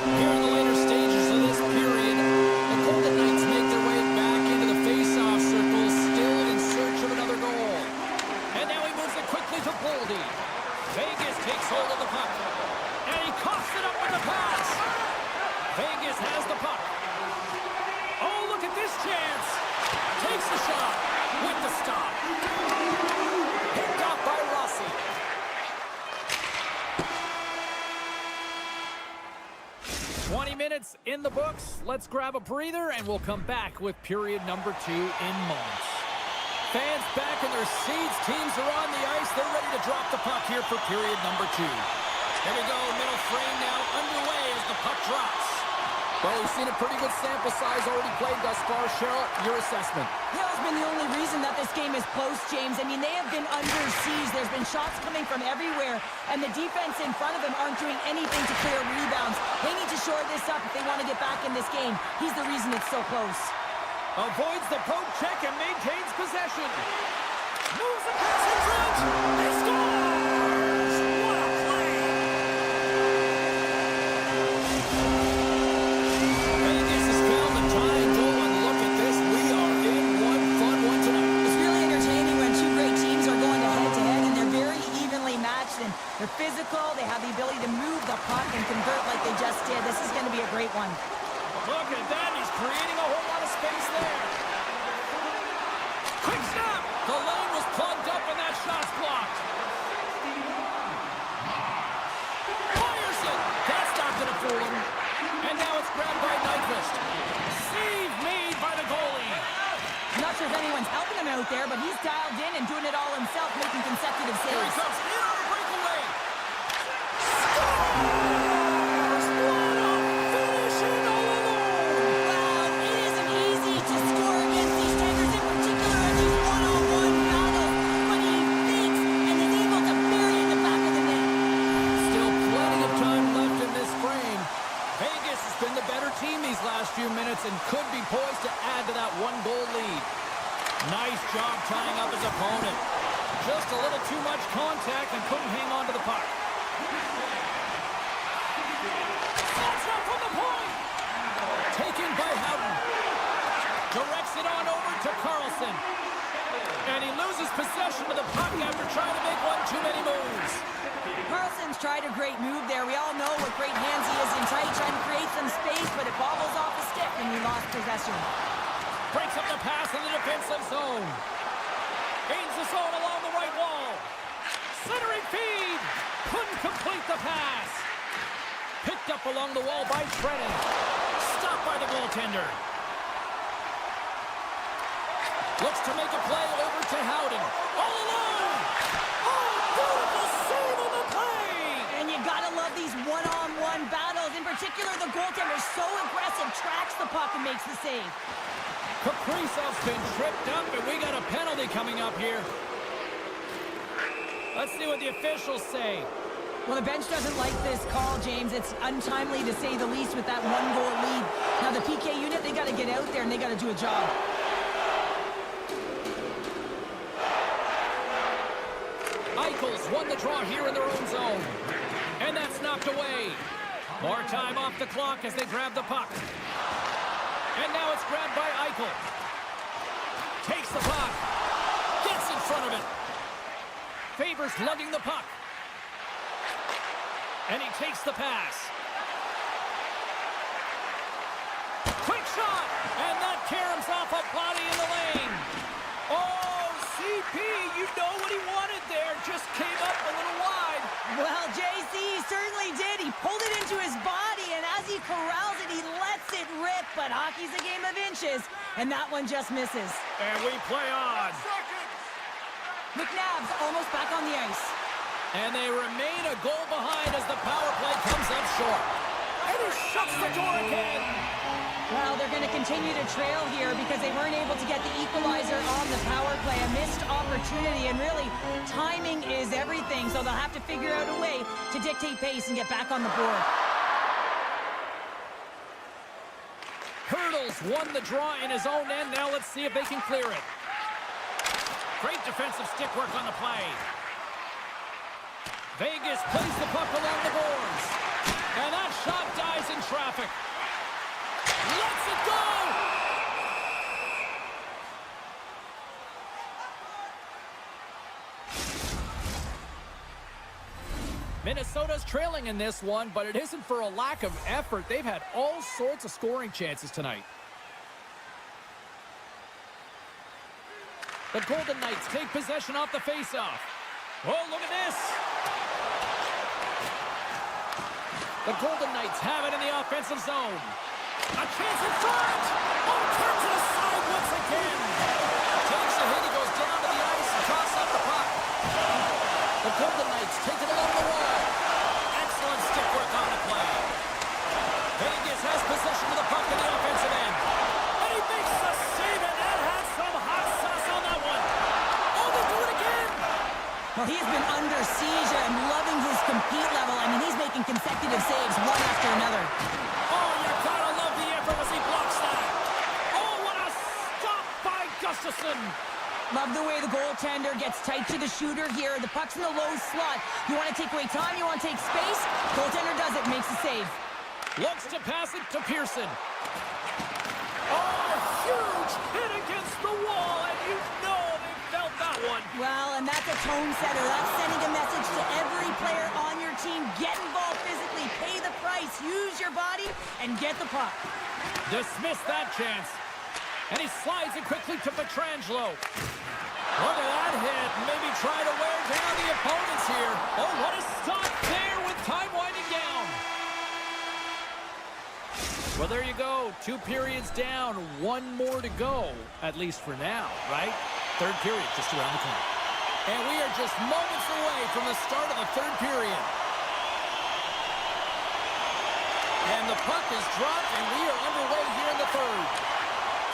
Here in the later stages of this period, the Golden Knights make their way back into the face-off circle, still in search of another goal. And now he moves it quickly to Boldy. Vegas takes hold of the puck. And he coughs it up with the pass. Vegas has the puck. Oh, look at this chance. Takes the shot with the stop. Picked off by Rossi. Minutes in the books. Let's grab a breather, and we'll come back with period number 2 in moments. Fans back in their seats. Teams are on the ice. They're ready to drop the puck here for period number 2. Here we go. Middle frame now underway as the puck drops. Well, we've seen a pretty good sample size already played thus far. Cheryl, your assessment? Hill's been the only reason that this game is close, James. I mean, they have been under siege. There's been shots coming from everywhere, and the defense in front of them aren't doing anything to clear rebounds. They need to shore this up if they want to get back in this game. He's the reason it's so close. Avoids the poke check and maintains possession. Moves the pass in front. He scores! What a play! Vegas has found the tying goal, and look at this. We are in one fun one tonight. It's really entertaining when two great teams are going head-to-head, and they're very evenly matched, and they're physical. They have the ability to move the puck and convert like they just did. This is going to be a great one. Look at that. He's creating a whole lot of space there. Quick snap. The lane was plugged up, and that shot's blocked. Fires it. That's not going to fool him. And now it's grabbed by Nyquist. Save made by the goalie. I'm not sure if anyone's helping him out there, but he's dialed in and doing it all himself, making consecutive Here he saves. comes. In on a breakaway. Few minutes and could be poised to add to that one-goal lead. Nice job tying up his opponent. Just a little too much contact and couldn't hang on to the puck. That's up from the point. Taken by Houghton. Directs it on over to Carlson. And he loses possession of the puck after trying to make one too many moves. Carlson's tried a great move there. We all know what great hands he is in tight, trying to create some space, but it bobbles off the stick and he lost possession. Breaks up the pass in the defensive zone. Gains the zone along the right wall. Centering feed. Couldn't complete the pass. Picked up along the wall by Trennan. Stopped by the goaltender. Looks to make a play over to Houghton. All alone. Oh, beautiful save on the play. And you gotta love these one-on-one battles. In particular, the goaltender so aggressive, tracks the puck and makes the save. Kaprizov's been tripped up, and we got a penalty coming up here. Let's see what the officials say. Well, the bench doesn't like this call, James. It's untimely to say the least with that one-goal lead. Now, the PK unit, they gotta get out there and they gotta do a job. Eichels won the draw here in their own zone. And that's knocked away. More time off the clock as they grab the puck. And now it's grabbed by Eichel. Takes the puck. Gets in front of it. Favors lugging the puck. And he takes the pass. Quick shot. And that caroms off a body in the lane. Oh, CP, you know what he wanted there. Just came up a little wide. Well, JC certainly did. He pulled it into his body, and as he corrals it, he lets it rip. But hockey's a game of inches, and that one just misses. And we play on. McNabb's almost back on the ice. And they remain a goal behind as the power play comes up short. And he shuts the door again. Well, they're going to continue to trail here because they weren't able to get the equalizer on the power play. A missed opportunity, and really, timing is everything, so they'll have to figure out a way to dictate pace and get back on the board. Hurdles won the draw in his own end. Now let's see if they can clear it. Great defensive stick work on the play. Vegas plays the puck along the boards. And that shot dies in traffic. Lets it go! Minnesota's trailing in this one, but it isn't for a lack of effort. They've had all sorts of scoring chances tonight. The Golden Knights take possession off the faceoff. Oh, look at this! The Golden Knights have it in the offensive zone. A chance in front! Oh, turn to the side once again! Takes a hit, he goes down to the ice and tosses up the puck. The Golden Knights take it along the wall. Excellent stick work on the play. Vegas has possession of the puck in the offensive end. And he makes the save, and that has some hot sauce on that one. Oh, they do it again! Well, he has been under siege and loving his compete level. I mean, he's making consecutive saves one after another. Oh, you gotta love the effort as he blocks that. Oh, what a stop by Gustafsson. Love the way the goaltender gets tight to the shooter here. The puck's in the low slot. You want to take away time, you want to take space. Goaltender does it, makes the save. Looks to pass it to Pearson. Oh, huge hit against the wall, and you know they felt that one. Well, and that's a tone setter. That's sending a message to every player on your team. Get involved physically, pay the price, use your body, and get the puck. Dismiss that chance. And he slides it quickly to Pietrangelo. Look at that hit. Maybe try to wear down the opponents here. Oh, what a stop there with time winding down. Well, there you go. 2 periods down. 1 more to go, at least for now, right? Third period just around the corner. And we are just moments away from the start of the third period. And the puck is dropped, and we are underway here in the third.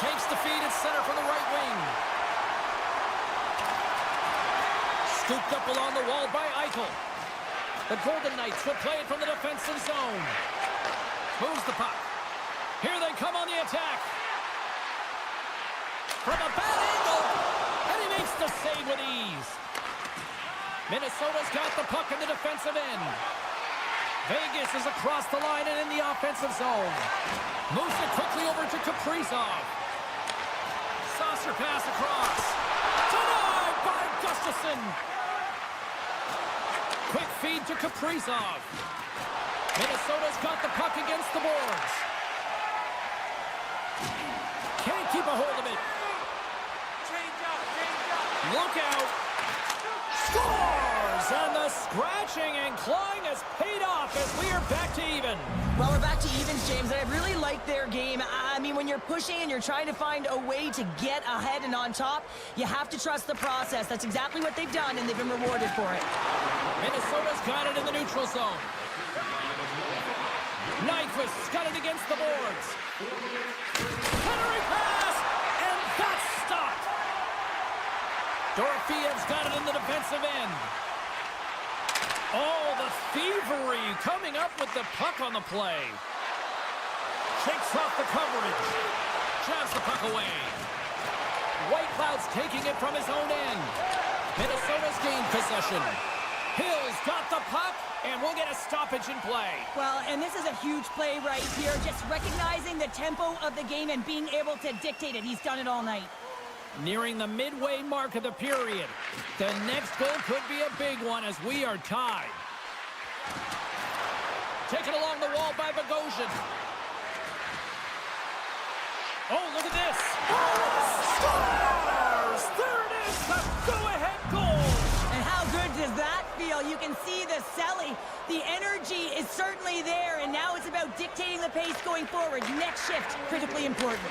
Takes the feed at center from the right wing. Scooped up along the wall by Eichel. The Golden Knights will play it from the defensive zone. Moves the puck. Here they come on the attack. From a bad angle. And he makes the save with ease. Minnesota's got the puck in the defensive end. Vegas is across the line and in the offensive zone. Moves it quickly over to Kaprizov. Saucer pass across. Denied by Gustafsson. Quick feed to Kaprizov. Minnesota's got the puck against the boards. Can't keep a hold of it. Look out. Scores! And the scratching and clawing has paid off as we are back to even. Well, we're back to evens, James, and I really like their game. I mean, when you're pushing and you're trying to find a way to get ahead and on top, you have to trust the process. That's exactly what they've done, and they've been rewarded for it. Minnesota's got it in the neutral zone. Nyquist's got it against the boards. Centering pass, and that's stopped. Dorofiev's got it in the defensive end. Oh, the thievery coming up with the puck on the play. Shakes off the coverage. Jabs the puck away. Whitecloud's taking it from his own end. Minnesota's gained possession. Hill's got the puck, and we'll get a stoppage in play. Well, and this is a huge play right here. Just recognizing the tempo of the game and being able to dictate it. He's done it all night. Nearing the midway mark of the period. The next goal could be a big one as we are tied. Taken along the wall by Bogosian. Oh, look at this. Oh, scores! There it is, the go-ahead goal. And how good does that feel? You can see the selling. The energy is certainly there, and now it's about dictating the pace going forward. Next shift, critically important.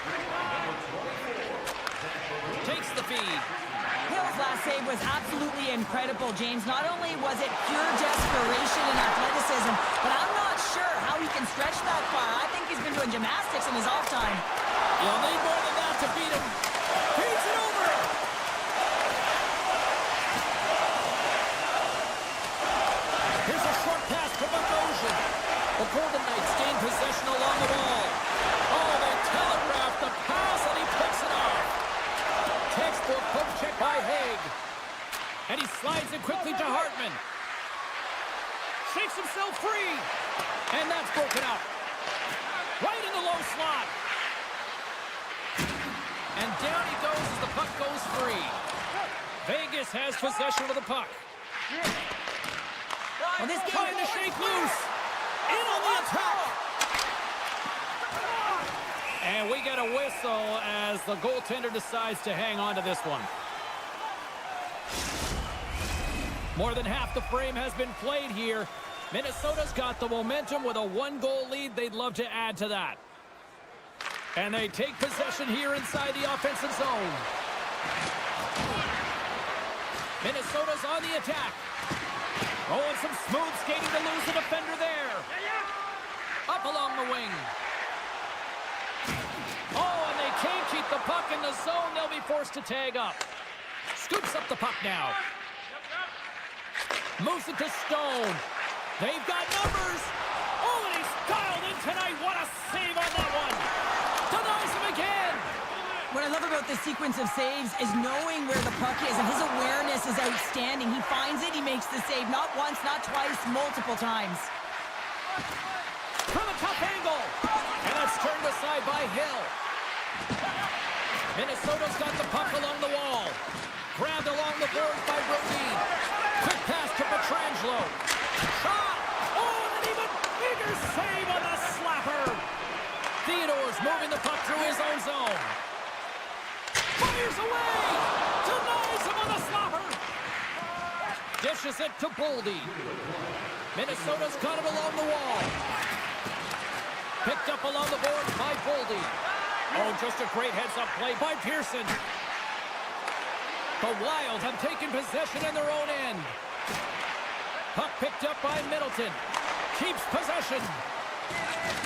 Takes the feed. Hill's last save was absolutely incredible, James. Not only was it pure desperation and athleticism, but I'm not sure how he can stretch that far. I think he's been doing gymnastics in his off time. You'll need more than that to beat him. Feeds it over. Here's a short pass to Bogosian. The Golden Knights gain possession along the wall. Oh, they telegraph the pass, and he picks it off. Textbook poke check by Haig. And he slides it quickly to Hartman. Shakes himself free. And that's broken up. Right in the low slot. And down he goes as the puck goes free. Vegas has possession of the puck. Well, this game Trying to shake loose. In on the attack. And we get a whistle as the goaltender decides to hang on to this one. More than half the frame has been played here. Minnesota's got the momentum with a one-goal lead. They'd love to add to that. And they take possession here inside the offensive zone. Minnesota's on the attack. Oh, and some smooth skating to lose the defender there. Up along the wing. Oh, and they can't keep the puck in the zone. They'll be forced to tag up. Scoops up the puck now. Moves it to Stone. They've got numbers. Oh, and he's dialed in tonight. What a save on that one. Denies him again. What I love about this sequence of saves is knowing where the puck is, and his awareness is outstanding. He finds it, he makes the save. Not once, not twice, multiple times. From a tough angle. And that's turned aside by Hill. Minnesota's got the puck along the wall. Grabbed along the boards by Brodin. Quick pass to Pietrangelo. Shot! Oh, and an even bigger save on the slapper. Theodore's moving the puck through his own zone. Fires away! Denies him on the slapper. Dishes it to Boldy. Minnesota's got it along the wall. Picked up along the boards by Boldy. Oh, just a great heads-up play by Pearson. The Wild have taken possession in their own end. Puck picked up by Middleton. Keeps possession.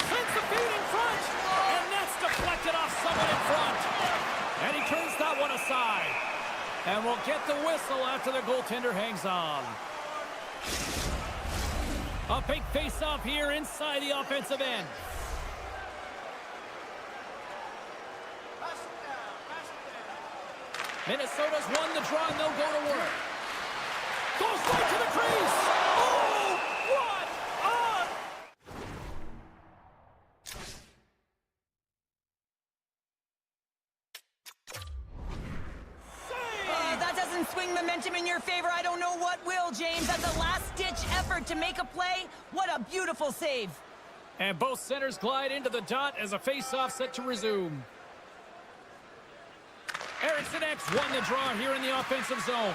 Sends the feed in front. And that's deflected off someone in front. And he turns that one aside. And we'll get the whistle after the goaltender hangs on. A big face-off here inside the offensive end. Minnesota's won the draw, and they'll go to work. Goes right to the crease. Oh, what a... That doesn't swing momentum in your favor. I don't know what will, James. That's a last-ditch effort to make a play. What a beautiful save. And both centers glide into the dot as a face-off set to resume. Eriksson X won the draw here in the offensive zone.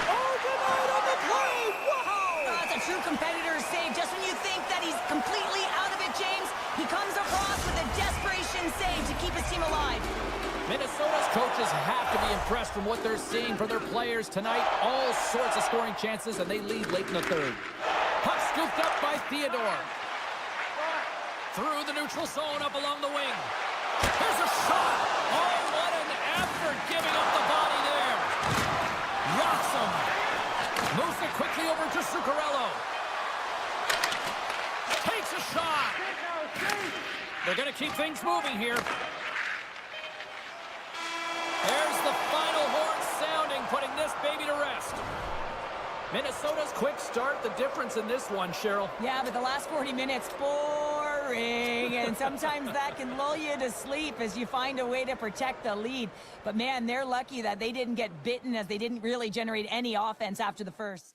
Oh, denied on the play! Wow! That's a true competitor's save. Just when you think that he's completely out of it, James, he comes across with a desperation save to keep his team alive. Minnesota's coaches have to be impressed from what they're seeing from their players tonight. All sorts of scoring chances, and they lead late in the third. Puck scooped up by Theodore. Through the neutral zone, up along the wing. Here's a shot! Oh, what an effort giving up the body there. Rocks him. Moves it quickly over to Zuccarello. Takes a shot. They're going to keep things moving here. There's the final horn sounding, putting this baby to rest. Minnesota's quick start, the difference in this one, Cheryl. Yeah, but the last 40 minutes, boring. And sometimes that can lull you to sleep as you find a way to protect the lead. But man, they're lucky that they didn't get bitten, as they didn't really generate any offense after the first.